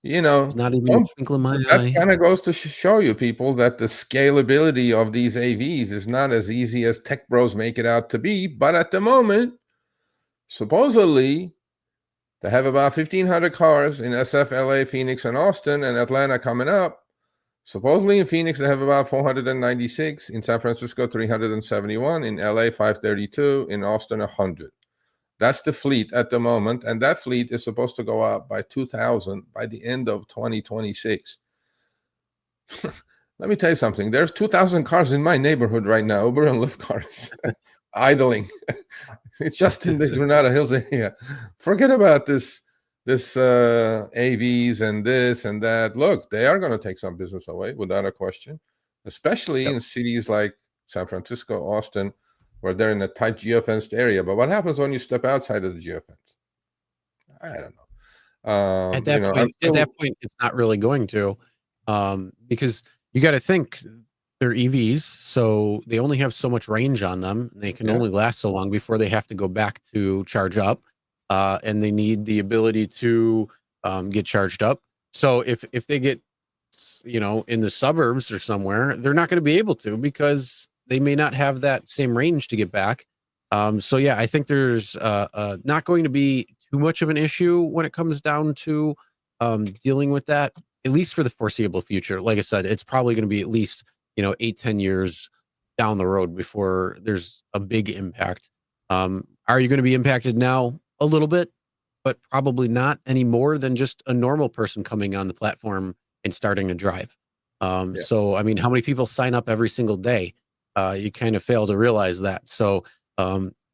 It's not even a twinkle in my eye. that kind of goes to show you, people, that the scalability of these AVs is not as easy as tech bros make it out to be. But at the moment, supposedly, they have about 1,500 cars in SF, LA, Phoenix, and Austin, and Atlanta coming up. Supposedly in Phoenix, they have about 496. In San Francisco, 371. In LA, 532. In Austin, 100. That's the fleet at the moment, and that fleet is supposed to go up by 2,000 by the end of 2026. Let me tell you something. There's 2,000 cars in my neighborhood right now, Uber and Lyft cars, idling. It's just in the Granada Hills area. Forget about this AVs and this and that. Look, they are going to take some business away without a question, especially in cities like San Francisco, Austin, where they're in a tight geofenced area. But what happens when you step outside of the geofence? I don't know. At that point, it's not really going to, because you got to think they're EVs, so they only have so much range on them. They can only last so long before they have to go back to charge up, and they need the ability to get charged up. So if they get, in the suburbs or somewhere, they're not going to be able to because they may not have that same range to get back. So yeah, I think there's not going to be too much of an issue when it comes down to dealing with that, at least for the foreseeable future. Like I said, it's probably going to be at least 8-10 years down the road before there's a big impact. Are you going to be impacted now? A little bit, but probably not any more than just a normal person coming on the platform and starting to drive. So I mean, how many people sign up every single day? You kind of fail to realize that. So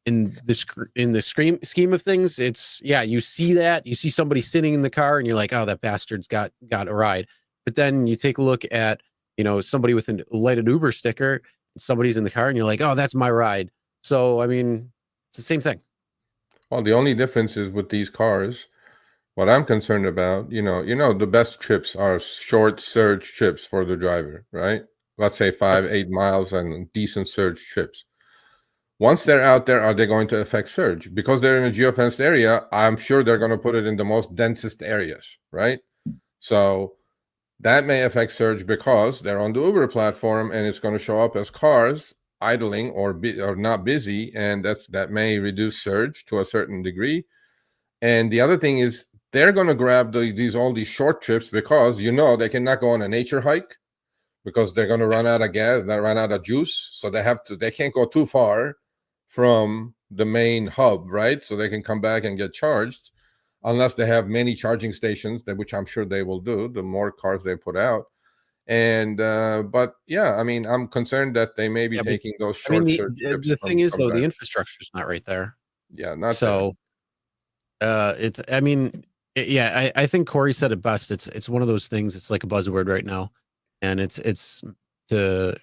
in the scheme of things, it's, you see that, you see somebody sitting in the car and you're like, oh, that bastard's got a ride. But then you take a look at somebody with a lighted Uber sticker, somebody's in the car and you're like, oh, that's my ride. So I mean, it's the same thing. Well, the only difference is with these cars, what I'm concerned about, the best trips are short surge trips for the driver, right? Let's say 5-8 miles and decent surge trips. Once they're out there, are they going to affect surge? Because they're in a geofenced area, I'm sure they're going to put it in the most densest areas, right? So that may affect surge because they're on the Uber platform and it's going to show up as cars idling or not busy, and that may reduce surge to a certain degree. And the other thing is they're going to grab all these short trips because they cannot go on a nature hike because they're going to run out of gas, they run out of juice, so they can't go too far from the main hub, right? So they can come back and get charged, unless they have many charging stations, which I'm sure they will do the more cars they put out. And but yeah, I mean, I'm concerned that they may be taking those short trips. The thing is, though, the infrastructure's not right there. Yeah, not so. I think Cory said it best. It's one of those things. It's like a buzzword right now, and it's for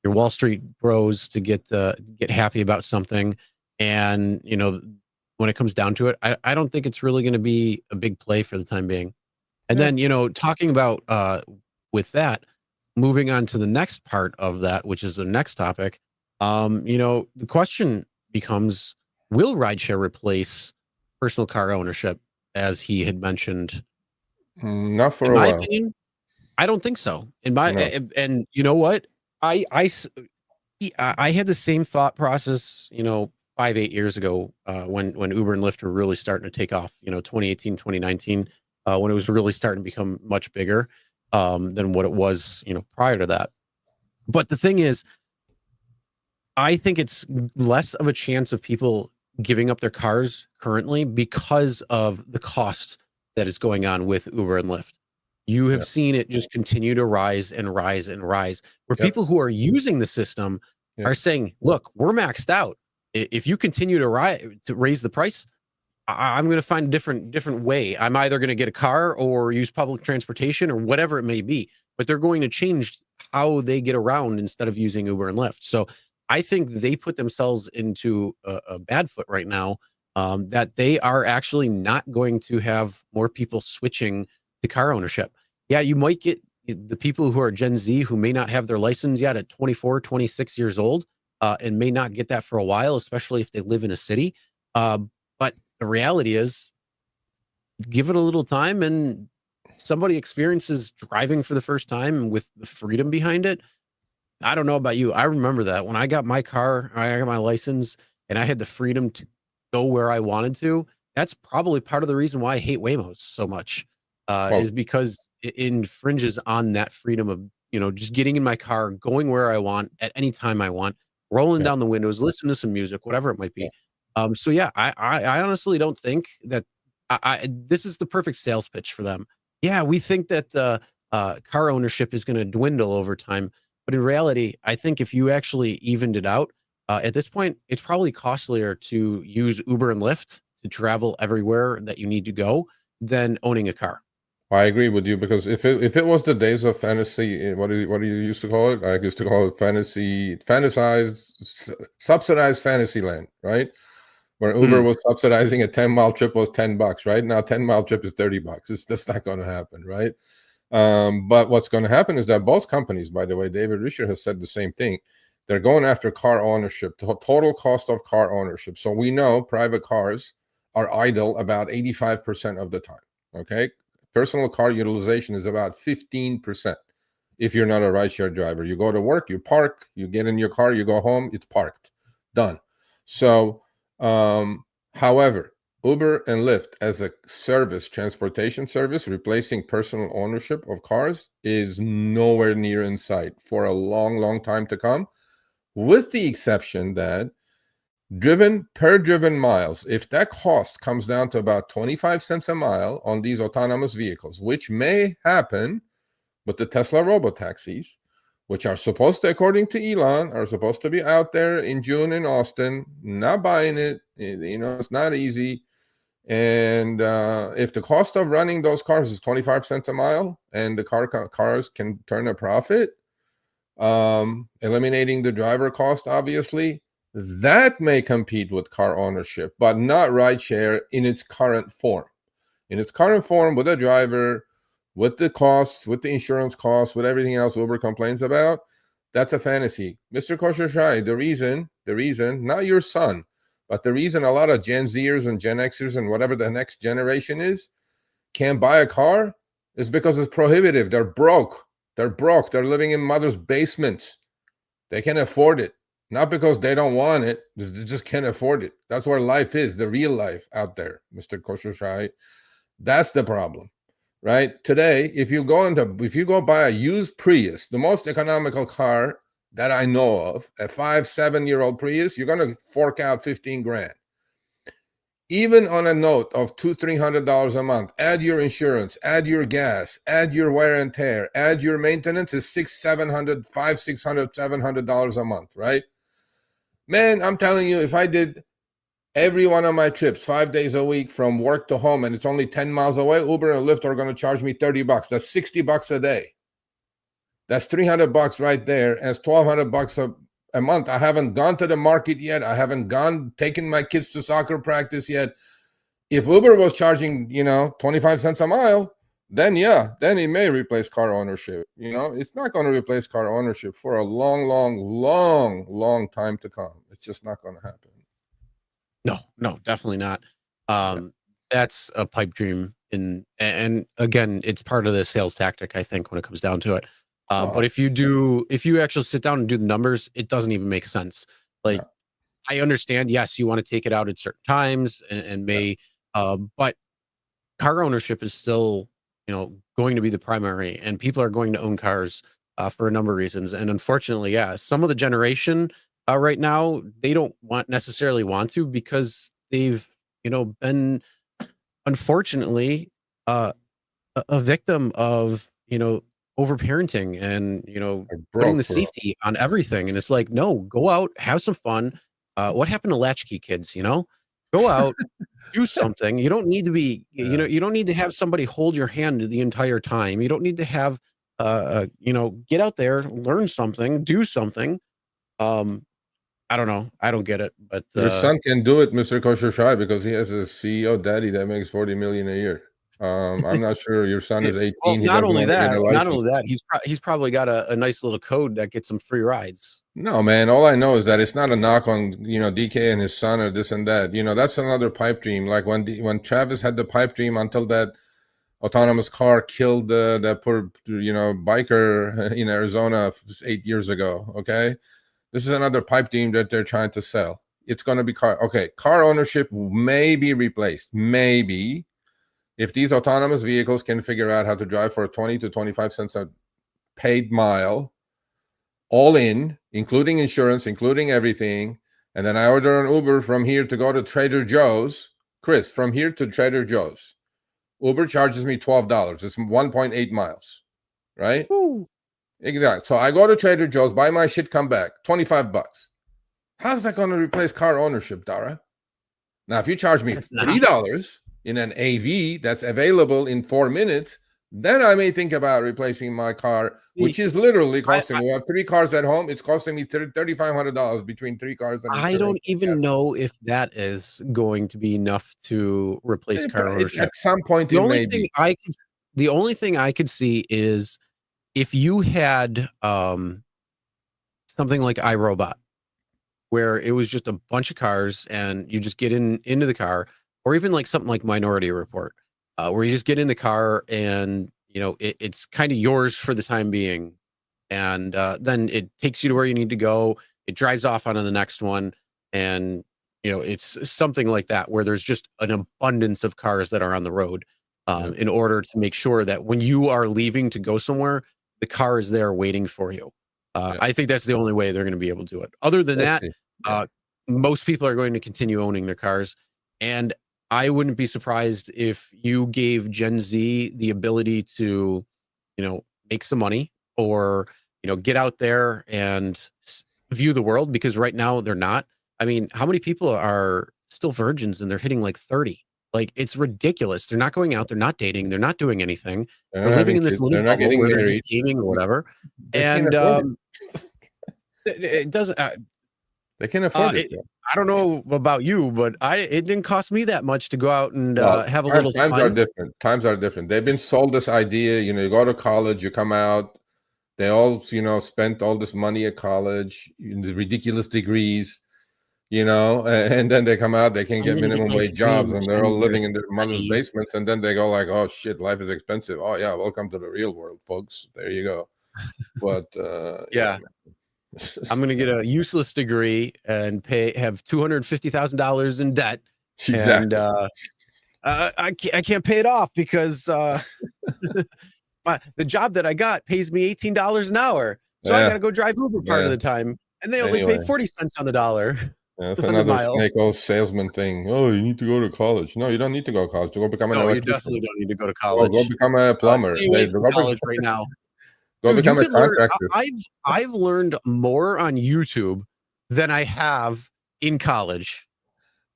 your Wall Street bros to get happy about something, and when it comes down to it, I don't think it's really going to be a big play for the time being. And then talking about with that, moving on to the next part of that, which is the next topic. The question becomes, will rideshare replace personal car ownership, as he had mentioned? Not for in a my while. opinion, I don't think so. And you know what? I had the same thought process, 5-8 years ago, when Uber and Lyft were really starting to take off, 2018, 2019, when it was really starting to become much bigger than what it was, prior to that. But the thing is, I think it's less of a chance of people giving up their cars currently because of the cost that is going on with Uber and Lyft. You have seen it just continue to rise and rise and rise, where people who are using the system are saying, look, we're maxed out. If you continue to raise the price, I'm going to find a different way. I'm either going to get a car or use public transportation or whatever it may be, but they're going to change how they get around instead of using Uber and Lyft. So I think they put themselves into a bad foot right now, that they are actually not going to have more people switching to car ownership. Yeah, you might get the people who are Gen Z who may not have their license yet at 24, 26 years old, and may not get that for a while, especially if they live in a city. But the reality is, give it a little time and somebody experiences driving for the first time with the freedom behind it. I don't know about you. I remember that when I got my car, I got my license, and I had the freedom to go where I wanted to. That's probably part of the reason why I hate Waymos so much, is because it infringes on that freedom of, just getting in my car, going where I want at any time I want, rolling down the windows, listening to some music, whatever it might be. So yeah, I honestly don't think that this is the perfect sales pitch for them. Yeah, we think that car ownership is going to dwindle over time. But in reality, I think if you actually evened it out, at this point, it's probably costlier to use Uber and Lyft to travel everywhere that you need to go than owning a car. I agree with you, because if it was the days of fantasy, what do you used to call it? I used to call it subsidized fantasy land, right? Where Uber was subsidizing a 10-mile trip was $10, right? Now 10-mile trip is $30. That's not going to happen, right? But what's going to happen is that both companies, by the way, David Risher has said the same thing. They're going after car ownership, the total cost of car ownership. So we know private cars are idle about 85% of the time. Okay. Personal car utilization is about 15%. If you're not a rideshare driver, you go to work, you park, you get in your car, you go home, it's parked, done. So, however, Uber and Lyft as a service, transportation service, replacing personal ownership of cars is nowhere near in sight for a long, long time to come, with the exception that driven miles, if that cost comes down to about 25 cents a mile on these autonomous vehicles, which may happen with the Tesla Robotaxis, which are supposed to, according to Elon, are supposed to be out there in June in Austin. Not buying it. It's not easy. And if the cost of running those cars is 25 cents a mile and the cars can turn a profit, eliminating the driver cost, obviously, that may compete with car ownership, but not rideshare in its current form. In its current form, with a driver, with the costs, with the insurance costs, with everything else Uber complains about, that's a fantasy. Mr. Koshashai, the reason, not your son, but the reason a lot of Gen Zers and Gen Xers and whatever the next generation is can't buy a car is because it's prohibitive. They're broke. They're living in mother's basements. They can't afford it. Not because they don't want it, they just can't afford it. That's where life is, the real life out there, Mr. Koshashai. That's the problem. Right? Today, if you go buy a used Prius, the most economical car that I know of, a 5-7-year-old Prius, you're going to fork out 15 grand. Even on a note of $200-300 a month, add your insurance, add your gas, add your wear and tear, add your maintenance, is $600, $700 a month, right? Man, I'm telling you, if I did every one of my trips 5 days a week from work to home, and it's only 10 miles away, Uber and Lyft are going to charge me $30. That's $60 a day. That's $300 right there. And it's $1,200 a month. I haven't gone to the market yet. I haven't taken my kids to soccer practice yet. If Uber was charging, 25 cents a mile, then it may replace car ownership. It's not going to replace car ownership for a long, long, long, long time to come. It's just not going to happen. No, definitely not. That's a pipe dream, and again, it's part of the sales tactic, I think, when it comes down to it. But if you actually sit down and do the numbers, it doesn't even make sense. Like, I understand, yes, you want to take it out at certain times and but car ownership is still, going to be the primary, and people are going to own cars for a number of reasons. And unfortunately, some of the generation right now, they don't necessarily want to, because they've, been unfortunately a victim of, overparenting and, putting the safety on everything. And it's like, no, go out, have some fun. What happened to latchkey kids? Go out, do something. You don't need to be, you don't need to have somebody hold your hand the entire time. You don't need to have, get out there, learn something, do something. I don't know. I don't get it, but your son can do it, Mr. Koshashai, because he has a CEO daddy that makes $40 million a year. I'm not sure your son is 18. Well, not only that, he's probably got a nice little code that gets him free rides. No, man. All I know is that it's not a knock on DK and his son or this and that. That's another pipe dream. Like when Travis had the pipe dream until that autonomous car killed that poor biker in Arizona 8 years ago. Okay. This is another pipe dream that they're trying to sell. It's going to be car ownership may be replaced. Maybe, if these autonomous vehicles can figure out how to drive for 20 to 25 cents a paid mile, all in, including insurance, including everything. And then I order an Uber from here to go to Trader Joe's. Chris, from here to Trader Joe's, Uber charges me $12. It's 1.8 miles, right? Ooh. Exactly. So I go to Trader Joe's, buy my shit, come back, $25. How's that going to replace car ownership, Dara? Now, if you charge me $3 in an AV that's available in 4 minutes, then I may think about replacing my car, which is literally costing me. We have 3 cars at home. It's costing me $3,500 between 3 cars. And I don't even know if that is going to be enough to replace car ownership. At some point, The only thing the only thing I could see is if you had something like iRobot, where it was just a bunch of cars and you just get into the car, or even like something like Minority Report, where you just get in the car and it's kind of yours for the time being, and then it takes you to where you need to go. It drives off onto the next one, and it's something like that where there's just an abundance of cars that are on the road, in order to make sure that when you are leaving to go somewhere, the car is there waiting for you. I think that's the only way they're going to be able to do it. Other than that, most people are going to continue owning their cars, and I wouldn't be surprised if you gave Gen Z the ability to, make some money, or get out there and view the world, because right now they're not. I mean, how many people are still virgins and they're hitting like 30? Like, it's ridiculous. They're not going out. They're not dating. They're not doing anything. They're living in this little They're not bubble getting where they're married. just gaming or whatever. They And can't afford it doesn't. They can't afford it. I don't know about you, but it didn't cost me that much to go out and have a little Times fun. are different. Times are different. They've been sold this idea, you go to college, you come out, they all, spent all this money at college, ridiculous degrees, and then they come out, they can't get minimum wage jobs, and they're all living in their mother's basements, and then they go like, oh shit, life is expensive. Oh yeah, welcome to the real world, folks. There you go. But yeah. I'm going to get a useless degree and have $250,000 in debt. Exactly. And I can't pay it off because the job that I got pays me $18 an hour. So I got to go drive Uber part of the time. And they only pay 40 cents on the dollar. That's another snake oil salesman thing. Oh, you need to go to college. No, you don't need to go to college. Go become an electrician. You definitely don't need to go to college. Go become a plumber. Stay away from college right now. Go become a contractor. I've learned more on YouTube than I have in college.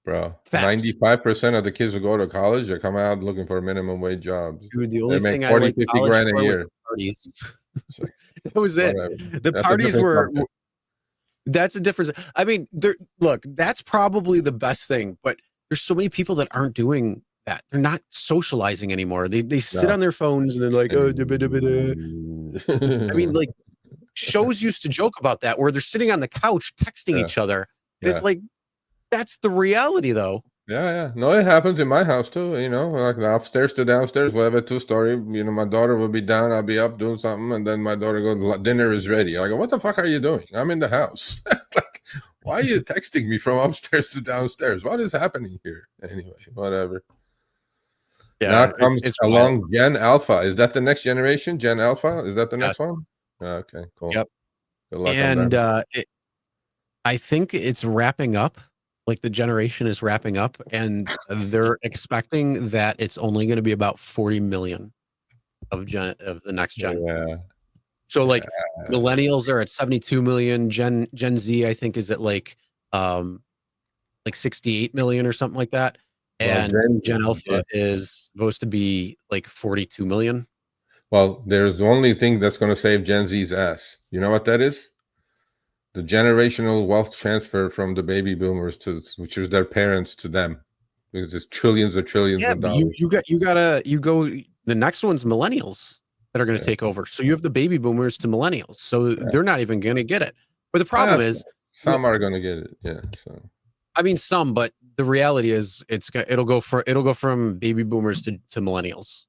Bro, 95% of the kids who go to college, they come out looking for minimum wage jobs. Dude, the only thing 40, 50 grand a year. Parties. That was it. The That's parties were. That's a difference. I mean, look, that's probably the best thing, but there's so many people that aren't doing that. They're not socializing anymore. They sit on their phones and they're like, oh, I mean, like, shows used to joke about that, where they're sitting on the couch texting each other. And it's like, that's the reality, though. Yeah. No, it happens in my house too. Like upstairs to downstairs, we have a 2-story. My daughter will be down, I'll be up doing something, and then my daughter goes, dinner is ready. I go, what the fuck are you doing? I'm in the house. Like, why are you texting me from upstairs to downstairs? What is happening here? Anyway, whatever. Yeah, now comes along wild. Gen Alpha. Is that the next generation? Gen Alpha? Is that the next one? Okay, cool. Yep. Good luck and I think it's wrapping up. Like, the generation is wrapping up, and they're expecting that it's only going to be about 40 million of the next gen. Yeah. So like millennials are at 72 million. Gen Z, I think, is at like 68 million or something like that. And Gen Alpha is supposed to be like 42 million. Well, there's the only thing that's going to save Gen Z's ass. You know what that is? The generational wealth transfer from the baby boomers which is their parents to them, because it's trillions of dollars. You go. The next one's millennials that are going to take over. So you have the baby boomers to millennials. So they're not even going to get it. But the problem is, some are going to get it. Yeah. So I mean, some, but the reality is, it'll go from baby boomers to millennials.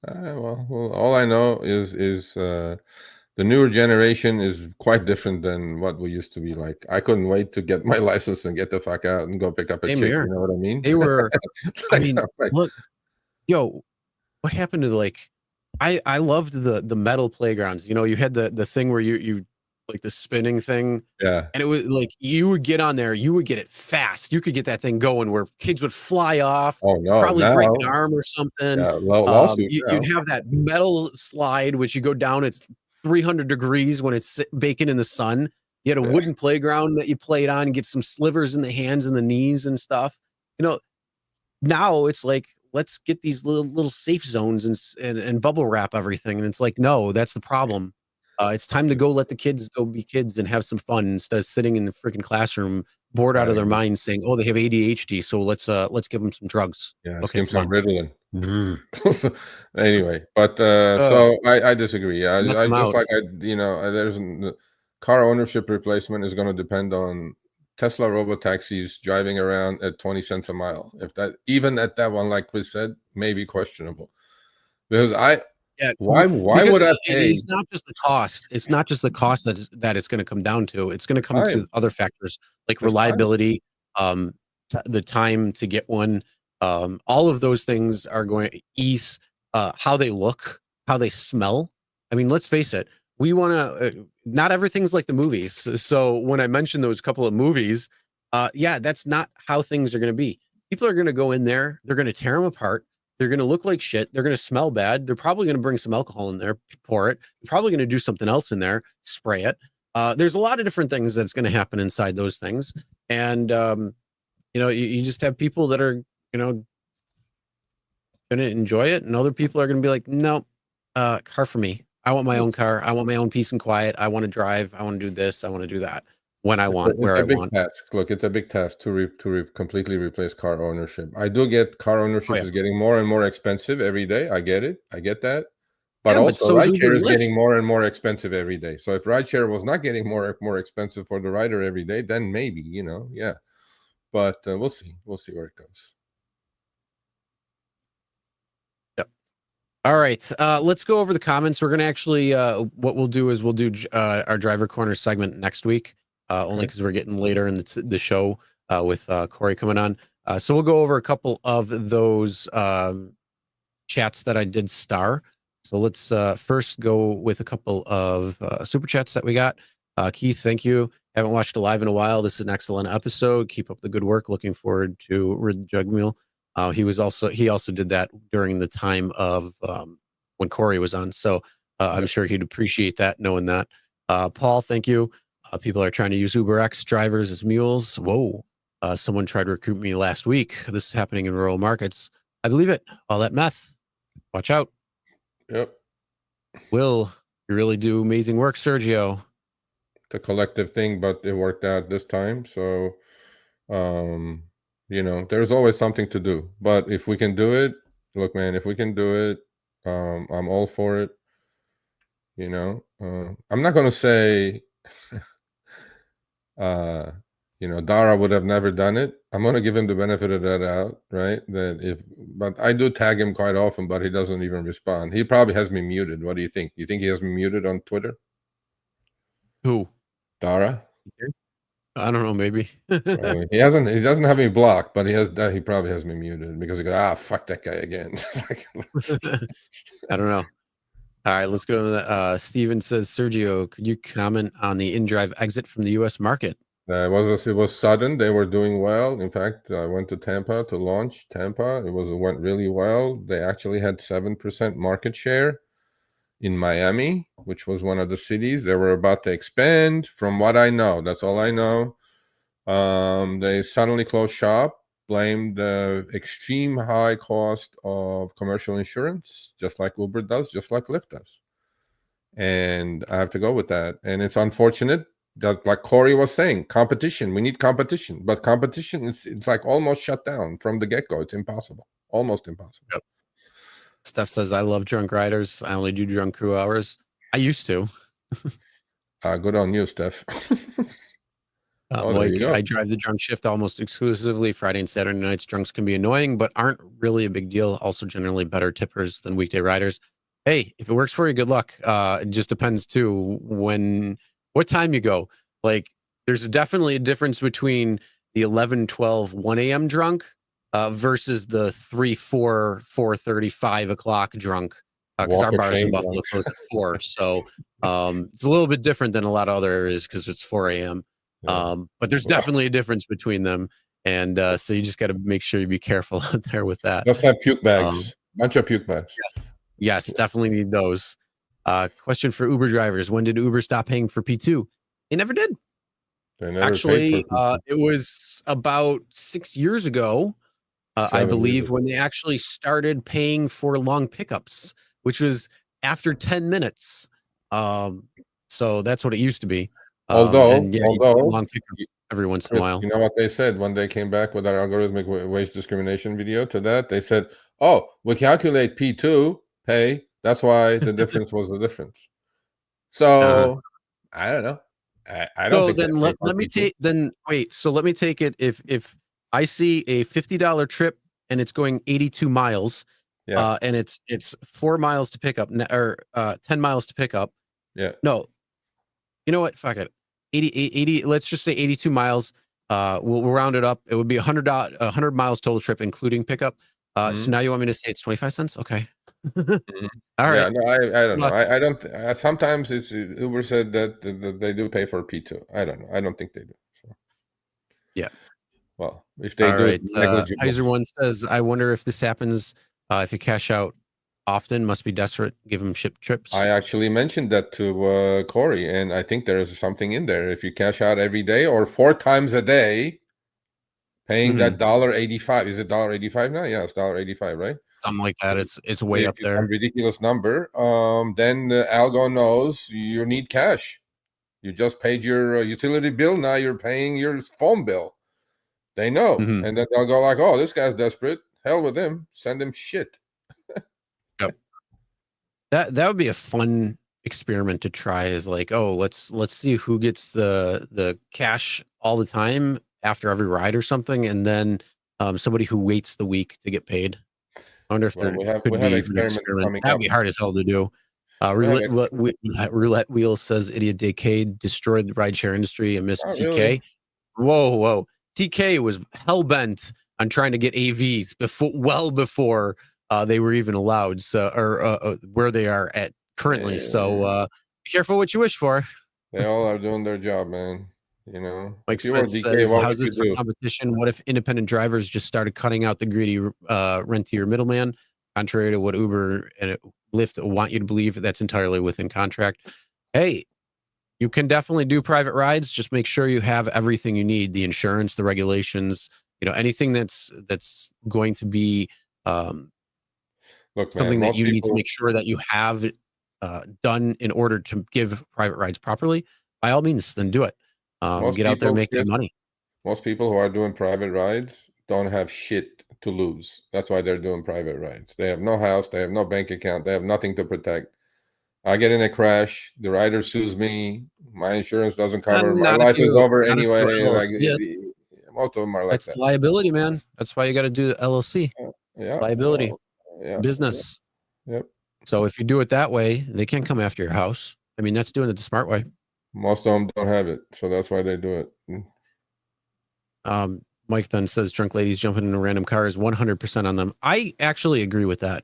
Well, all I know is the newer generation is quite different than what we used to be like. I couldn't wait to get my license and get the fuck out and go pick up a chick. You know what I mean? They were, I mean, look, yo, what happened to I loved the metal playgrounds. You had the thing where you like the spinning thing. Yeah. And it was like, you would get on there, you would get it fast. You could get that thing going where kids would fly off. Oh no, probably break an arm or something. Yeah, you'd have that metal slide, which you go down, it's 300 degrees when it's baking in the sun. You had a wooden playground that you played on and get some slivers in the hands and the knees and stuff. Now it's like, let's get these little safe zones and bubble wrap everything. And it's like, no, that's the problem. It's time to go let the kids go be kids and have some fun, instead of sitting in the freaking classroom bored out of their minds saying, oh, they have ADHD, so let's give them some drugs. Yeah, okay, give them some Ritalin. Anyway, but so I disagree. Let I them just out. like car ownership replacement is going to depend on Tesla robotaxis driving around at 20 cents a mile. If that, even at that one, like Chris said, may be questionable. Because Yeah, why because would I pay it's not just the cost. It's not just the cost that it's going to come down to. It's going to come to time? other factors like There's time. reliability, the time to get one. All of those things are going to ease how they look, how they smell. I mean, let's face it. We want to. Not everything's like the movies. So when I mentioned those couple of movies, yeah, that's not how things are going to be. People are going to go in there. They're going to tear them apart. They're going to look like shit. They're going to smell bad. They're probably going to bring some alcohol in there, pour it. They're probably going to do something else in there, spray it. There's a lot of different things that's going to happen inside those things. And, you just have people that are, going to enjoy it. And other people are going to be like, no, car for me. I want my own car. I want my own peace and quiet. I want to drive. I want to do this. I want to do that when I want, where I It's a big want. task. Look, it's a big task to completely replace car ownership. I do get car ownership is getting more and more expensive every day. I get it. I get that. But Yeah, but also so is Uber rideshare and is getting Lyft. more and more expensive every day. So if rideshare was not getting more expensive for the rider every day, then maybe, yeah. But we'll see. We'll see where it goes. Yep. All right. Let's go over the comments. We're going to actually, what we'll do is we'll do our driver corner segment next week, only because we're getting later in the show with Cory coming on. So we'll go over a couple of those chats that I did star. So let's first go with a couple of super chats that we got. Keith, thank you. Haven't watched a live in a while. This is an excellent episode. Keep up the good work. Looking forward to Drug Mule. He also did that during the time of when Cory was on. So I'm sure he'd appreciate that, knowing that. Paul, thank you. People are trying to use UberX drivers as mules. Whoa. Someone tried to recruit me last week. This is happening in rural markets. I believe it. All that meth. Watch out. Yep. Will, you really do amazing work, Sergio. It's a collective thing, but it worked out this time. So, there's always something to do. But if we can do it, look, man, if we can do it, I'm all for it. I'm not going to say, Dara would have never done it. I'm going to give him the benefit of that doubt, right? But I do tag him quite often, but he doesn't even respond. He probably has me muted. What do you think? You think he has me muted on Twitter? Who? Dara? I don't know, maybe. He doesn't have me blocked, but he probably has me muted because he goes, fuck that guy again. I don't know. All right, let's go. Steven says, Sergio, could you comment on the in-drive exit from the U.S. market? It was sudden. They were doing well. In fact, I went to Tampa to launch Tampa. It went really well. They actually had 7% market share in Miami, which was one of the cities. They were about to expand. From what I know, that's all I know. They suddenly closed shop, blamed the extreme high cost of commercial insurance, just like Uber does, just like Lyft does. And I have to go with that. And it's unfortunate that, like Cory was saying, competition. We need competition, but competition it's like almost shut down from the get-go. It's impossible, almost impossible. Yep. Steph says, I love drunk riders. I only do drunk crew hours. I used to. Good on you, Steph. I drive the drunk shift almost exclusively. Friday and Saturday nights, drunks can be annoying, but aren't really a big deal. Also, generally better tippers than weekday riders. Hey, if it works for you, good luck. It just depends too what time you go. Like, there's definitely a difference between the 11, 12, 1 a.m. drunk versus the 3, 4, 4:30, 5 o'clock drunk. Because our bars in Buffalo close at 4. So it's a little bit different than a lot of other areas because it's 4 a.m. Yeah. But there's definitely a difference between them. And so you just got to make sure you be careful out there with that. Just have puke bags. Bunch of puke bags. Yes, definitely need those. Question for Uber drivers. When did Uber stop paying for P2? They never did. They never Actually, it was about 6 years ago, I believe, when they actually started paying for long pickups, which was after 10 minutes. So that's what it used to be. Although every once in a while. You know what they said when they came back with our algorithmic wage discrimination video to that? They said, oh, we calculate P2 pay. That's why the difference was the difference. So I don't know. I don't So think then that's let me take wait. So let me take it. If I see a $50 trip and it's going 82 miles, yeah, and it's 4 miles to pick up, or 10 miles to pick up. yeah. No, you know what? Fuck it. 80. Let's just say 82 miles. We'll round it up. It would be $100 miles total trip, including pickup. So now you want me to say it's 25 cents? Okay. All Yeah, right. no, I don't know. Look. I don't. Sometimes it's Uber said that they do pay for P2. I don't know. I don't think they do. So. Yeah. Well, if they All do, right. it's negligible. Heiser one says, I wonder if this happens if you cash out often. Must be desperate. Give them ship trips. I actually mentioned that to Cory, and I think there is something in there. If you cash out every day or 4 times a day, paying that $1.85. Is it $1.85 now? Yeah, it's $1.85, right? Something like that. It's way up there. Some ridiculous number. Then the algo knows you need cash. You just paid your utility bill. Now you're paying your phone bill. They know, and then they'll go like, "Oh, this guy's desperate. Hell with him. Send him shit." Yep. That would be a fun experiment to try. Is like, oh, let's see who gets the cash all the time after every ride or something, and then somebody who waits the week to get paid. I wonder if there could be an experiment. That'd be hard as hell to do. Roulette Wheel says Idiot Decade destroyed the rideshare industry and missed TK. Really? Whoa. TK was hell-bent on trying to get AVs well before they were even allowed, or where they are at currently. So be careful what you wish for. They all are doing their job, man. You know, Mike Smith says, how's this for competition? What if independent drivers just started cutting out the greedy rentier middleman, contrary to what Uber and Lyft want you to believe? That's entirely within contract. Hey, you can definitely do private rides. Just make sure you have everything you need: the insurance, the regulations, anything that's going to be something that you need to make sure that you have done in order to give private rides properly. By all means, then do it. Get out there and make that money. Most people who are doing private rides don't have shit to lose. That's why they're doing private rides. They have no house. They have no bank account. They have nothing to protect. I get in a crash. The rider sues me. My insurance doesn't cover. My life is over anyway. Like, most of them are like that. That's liability, man. That's why you got to do the LLC. Yeah. Liability. Business. Yep. So if you do it that way, they can't come after your house. I mean, that's doing it the smart way. Most of them don't have it, so that's why they do it. Mike then says drunk ladies jumping into random cars, 100% on them. I actually agree with that.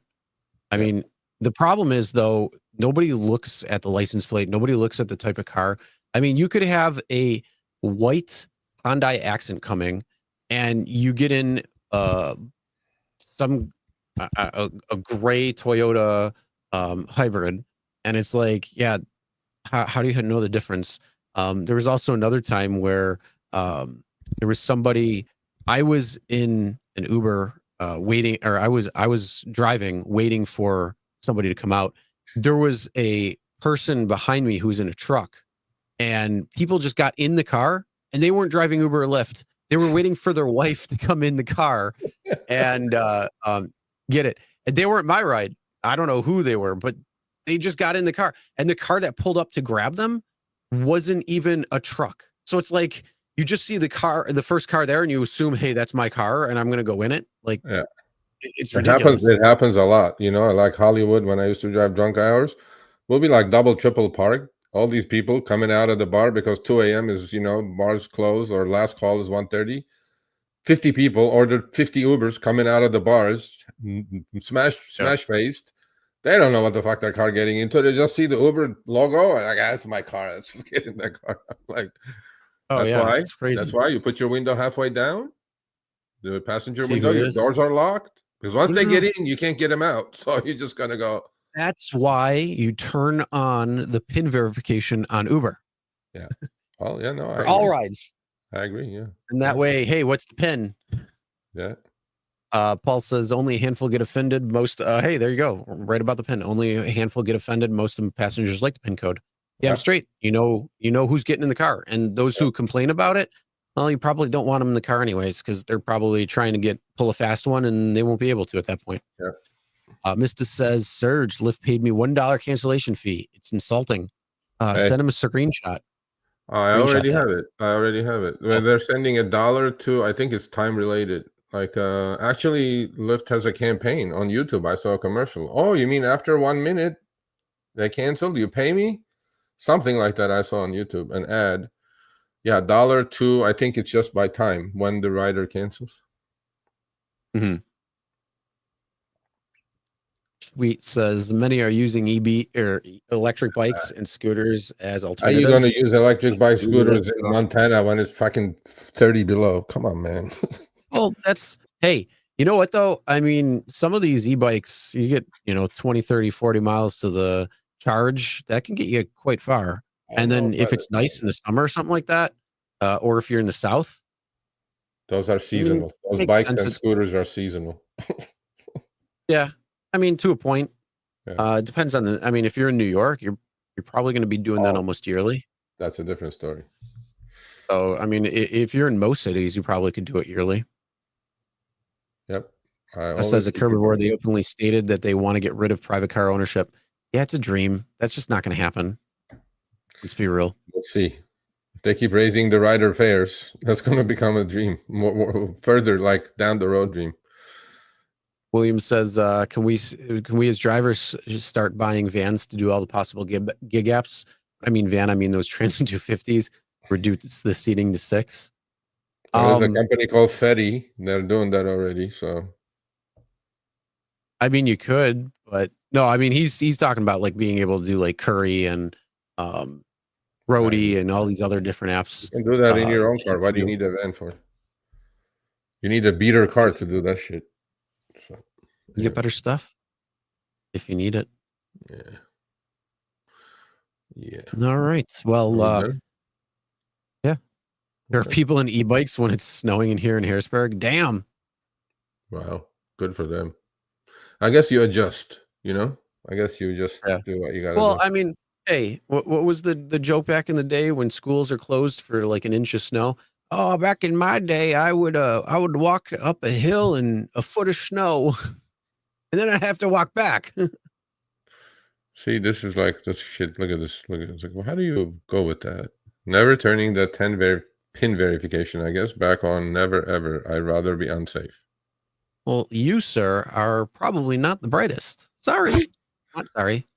I mean, the problem is, though, nobody looks at the license plate. Nobody looks at the type of car. I mean, you could have a white Hyundai Accent coming, and you get in a gray Toyota hybrid, and it's like, yeah, how do you know the difference? There was also another time where there was somebody. I was in an Uber waiting, or I was driving, waiting for somebody to come out. There was a person behind me who was in a truck, and people just got in the car, and they weren't driving Uber or Lyft. They were waiting for their wife to come in the car and get it. And they weren't my ride. I don't know who they were, but they just got in the car, and the car that pulled up to grab them wasn't even a truck. So it's like, you just see the first car there, and you assume, hey, that's my car, and I'm going to go in it. Like, it's ridiculous. It happens a lot. Like Hollywood, when I used to drive drunk hours, we'll be like double, triple parked. All these people coming out of the bar because 2 a.m. is, bars closed, or last call is 1:30. 50 people ordered 50 Ubers coming out of the bars, smash-faced. They don't know what the fuck that car getting into. They just see the Uber logo, and like, that's my car. Let's just get in that car. Like, that's crazy. That's why you put your window halfway down, the passenger window. Your doors are locked, because once they get in, you can't get them out. So you're just gonna go. That's why you turn on the PIN verification on Uber. Yeah. Well, yeah, no, for all rides. I agree. Yeah. And that way, hey, what's the PIN? Yeah. Paul says only a handful get offended. Most, hey, there you go. Right about the PIN. Only a handful get offended. Most of the passengers like the PIN code. Yeah, I'm straight. You know who's getting in the car, and those who complain about it, Well, you probably don't want them in the car anyways, because they're probably trying to pull a fast one, and they won't be able to at that point. Yeah. Mr. says, Serge, Lyft paid me $1 cancellation fee. It's insulting. Hey. Send him a screenshot. I already have it. I already have it. Oh. They're sending $1 to, I think it's time related. Like, actually, Lyft has a campaign on YouTube. I saw a commercial. Oh, you mean after 1 minute they canceled? You pay me? Something like that I saw on YouTube, an ad. Yeah, $1 to, I think it's just by time when the rider cancels. Mm-hmm. Sweet says many are using EV or electric bikes and scooters as Are alternatives. you going to use electric bike scooters in Montana when it's fucking 30 below? Come on, man. Well, hey, you know what though? I mean, some of these e-bikes, you get, 20, 30, 40 miles to the charge. That can get you quite far. And then if it's nice in the summer or something like that, or if you're in the South. Those are seasonal. Those bikes and scooters are seasonal. Yeah. I mean, to a point. Yeah. It depends on if you're in New York, you're probably going to be doing that almost yearly. That's a different story. So, I mean, if you're in most cities, you probably could do it yearly. Yep. As a Herbivore, they openly stated that they want to get rid of private car ownership. Yeah, it's a dream. That's just not going to happen. Let's be real. Let's see. If they keep raising the rider fares, that's going to become a dream. More further, like down the road dream. William says, can we as drivers just start buying vans to do all the possible gig apps? I mean those Transit 250s, reduce the seating to 6. There's a company called Fetty. They're doing that already. So, I mean, you could, but no. I mean, he's talking about like being able to do like Curry and Roadie and all these other different apps. You can do that in your own car. Why do you need a van for? You need a beater car to do that shit. So, you get better stuff if you need it. Yeah. All right. Well, yeah. There are people in e-bikes when it's snowing in here in Harrisburg. Damn. Wow. Good for them. I guess you adjust, I guess you just do what you got to do. Well, I mean, hey, what was the joke back in the day when schools are closed for like an inch of snow? Oh, back in my day, I would walk up a hill in a foot of snow, and then I'd have to walk back. See, this is like this shit. Look at this. Look at this. Like, well, how do you go with that? Never turning the pin verification, I guess, back on. Never ever. I'd rather be unsafe. Well, you, sir, are probably not the brightest. Sorry. Not sorry.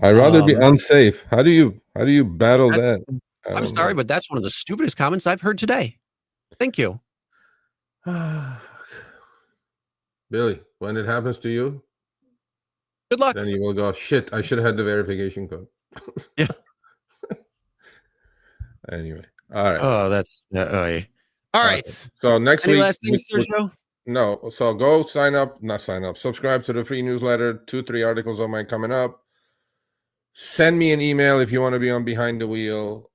I'd rather be unsafe. How do you battle that? I'm sorry, but that's one of the stupidest comments I've heard today. Thank you. Billy, when it happens to you, good luck. Then you will go, shit, I should have had the verification code. Yeah. Anyway. All right. Oh, that's all right. So next Any week. Last things, Sergio? No. So go subscribe to the free newsletter. 2-3 articles of mine coming up. Send me an email if you want to be on Behind the Wheel.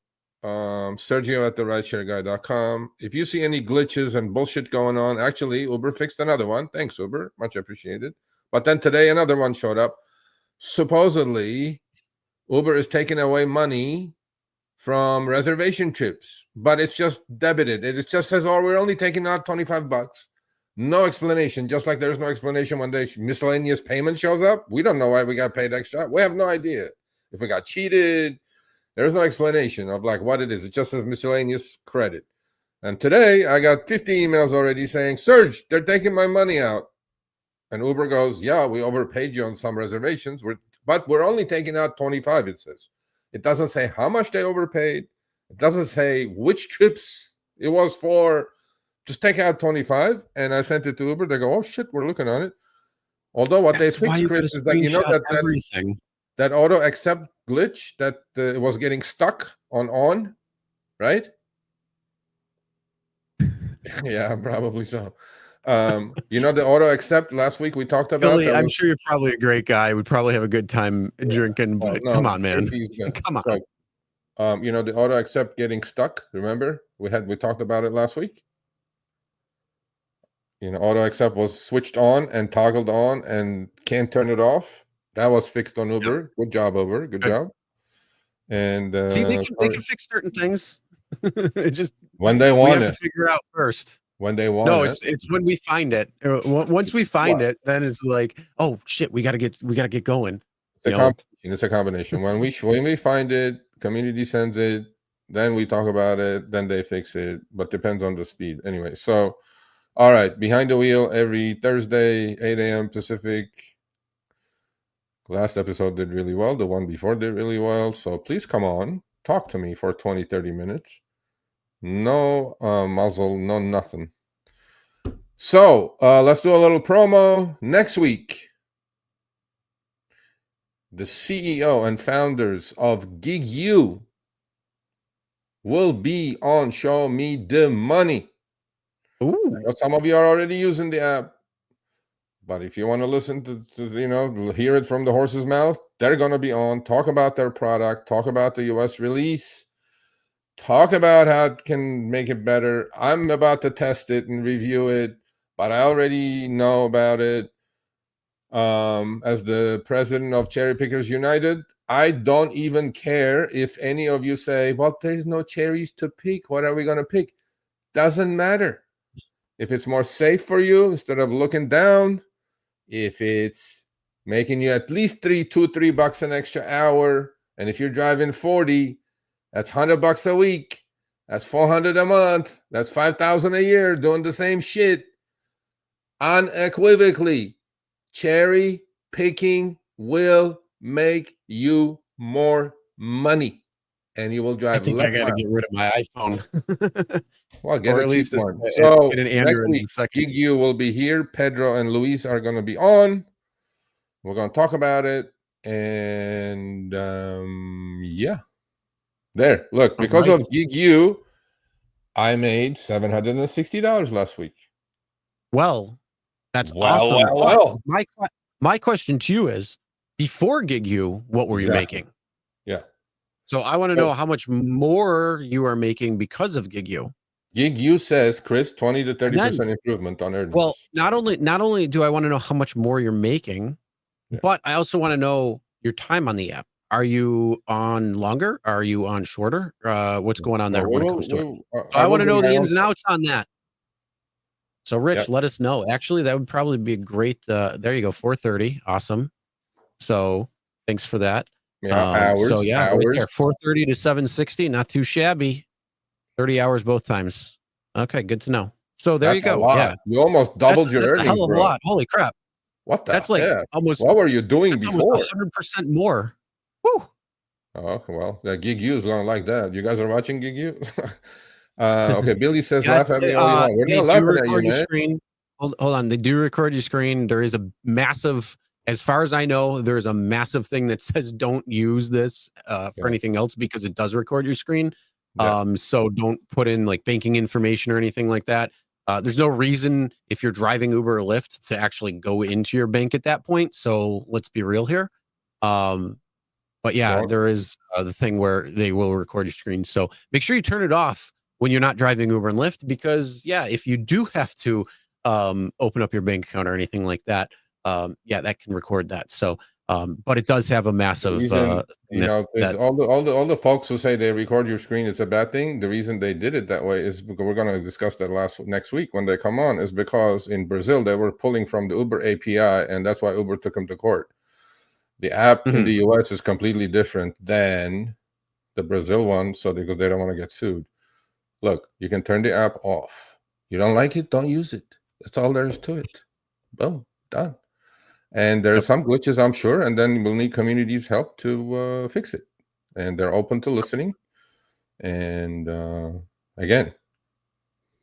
Sergio at the rideshareguy.com. If you see any glitches and bullshit going on, actually, Uber fixed another one. Thanks, Uber. Much appreciated. But then today, another one showed up. Supposedly, Uber is taking away money from reservation trips, but it's just debited. It just says, oh, we're only taking out $25. No explanation, just like there's no explanation when the miscellaneous payment shows up. We don't know why we got paid extra. We have no idea. If we got cheated, there's no explanation of like what it is. It just says miscellaneous credit. And today, I got 50 emails already saying, Serge, they're taking my money out. And Uber goes, yeah, we overpaid you on some reservations, but we're only taking out 25, it says. It doesn't say how much they overpaid. It doesn't say which trips it was for. Just take out 25. And I sent it to Uber. They go, oh, shit, we're looking on it. Although what they fixed, Chris, is that, that auto accept glitch that it was getting stuck on, right? Yeah, probably so. The auto accept last week we talked about. Billy, I'm sure you're probably a great guy. Would probably have a good time drinking, but come on, man. Come on. So, the auto accept getting stuck. Remember, we talked about it last week. Auto accept was switched on and toggled on and can't turn it off. That was fixed on Uber. Yep. Good job, Uber. Good job. And see, they can fix certain things. It just When they We want have to it. figure it out first. When they want No, it. it's when we find it. Once we find it, then it's like, oh shit, we gotta get going. It's a combination. It's a combination. When we find it, community sends it, then we talk about it, then they fix it. But depends on the speed. Anyway, so all right, behind the wheel every Thursday, 8 a.m. Pacific. Last episode did really well. The one before did really well. So please come on, talk to me for 20, 30 minutes. No muzzle, no nothing. So let's do a little promo. Next week, the CEO and founders of GigU will be on Show Me the Money. Ooh. I know some of you are already using the app, but if you want to listen to hear it from the horse's mouth, they're going to be on, talk about their product, talk about the US release, talk about how it can make it better. I'm about to test it and review it, but I already know about it. As the president of Cherry Pickers United, I don't even care if any of you say, well, there's no cherries to pick. What are we going to pick? Doesn't matter. If it's more safe for you, instead of looking down, if it's making you at least $2-3 an extra hour, and if you're driving 40, that's $100 a week. That's $400 a month. That's $5,000 a year doing the same shit. Unequivocally, cherry picking will make you more money, and you will drive I think less I got to get rid of my iPhone. Well, get or a at cheap least one. So get an next Android in week, a second. GigU will be here. Pedro and Luis are going to be on. We're going to talk about it, and yeah, there. Look, because of GigU, I made $760 last week. Well, that's awesome. Well. My question to you is, before GigU, what were you making? Yeah. So I want to know how much more you are making because of GigU. GigU says, Chris, 20 to 30% improvement on earnings. Well, not only do I want to know how much more you're making, but I also want to know your time on the app. Are you on longer? Are you on shorter? What's going on there when it comes to it? So I want to know the ins and outs on that. So Rich, let us know. Actually, that would probably be a great, there you go, 4:30. Awesome. So thanks for that. Hours. So yeah, right there, 4:30 to 7:60, not too shabby. 30 hours both times. Okay, good to know. So there you go. Yeah, you almost doubled your earnings, a hell of a lot. Holy crap! What the? That's like almost. What were you doing before? Almost 100% more. Woo. Oh well, the GigU is going like that. You guys are watching GigU. Okay, Billy says, laugh at me all you want. We're not laughing at you, man. Screen. Hold on. They do record your screen. There is a massive, as far as I know, there's a massive thing that says don't use this for anything else because it does record your screen. So don't put in like banking information or anything like that. There's no reason if you're driving Uber or Lyft to actually go into your bank at that point. So let's be real here. But yeah, there is the thing where they will record your screen. So make sure you turn it off when you're not driving Uber and Lyft, because if you do have to open up your bank account or anything like that, that can record that. So, but it does have a massive, all the folks who say they record your screen, it's a bad thing. The reason they did it that way is because we're going to discuss that next week when they come on, is because in Brazil, they were pulling from the Uber API, and that's why Uber took them to court. The app in the US is completely different than the Brazil one, because they don't want to get sued. Look, you can turn the app off. You don't like it, don't use it. That's all there is to it. Boom, done. And there are some glitches, I'm sure, and then we'll need community's help to fix it. And they're open to listening. And again,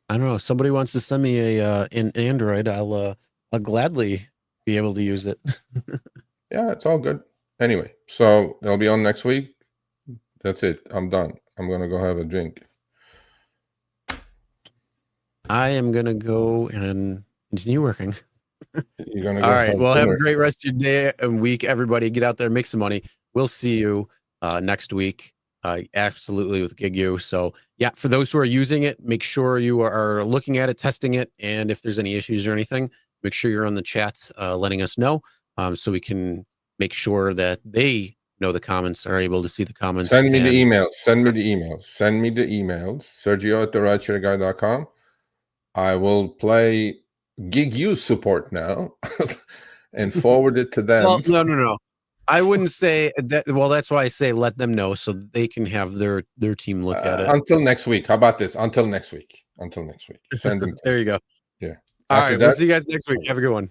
I don't know. If somebody wants to send me an Android, I'll gladly be able to use it. Yeah, it's all good. Anyway, so it'll be on next week. That's it. I'm done. I'm gonna go have a drink. I am gonna go and continue working. You're gonna go. All right. Well, have a great rest of your day and week, everybody. Get out there, make some money. We'll see you next week. Absolutely, with GigU. So yeah, for those who are using it, make sure you are looking at it, testing it, and if there's any issues or anything, make sure you're on the chat letting us know, so we can make sure that they know the comments, are able to see the comments. Send me the and- emails. Send me the emails. Send me the emails. Sergio at therideshareguy.com. I will play gig use support now and forward it to them. Well, no. I wouldn't say that. Well, that's why I say let them know so they can have their team look at it. Until next week. How about this? Until next week. Until next week. Send them. There you go. Yeah. All After right. We'll that- see you guys next week. Have a good one.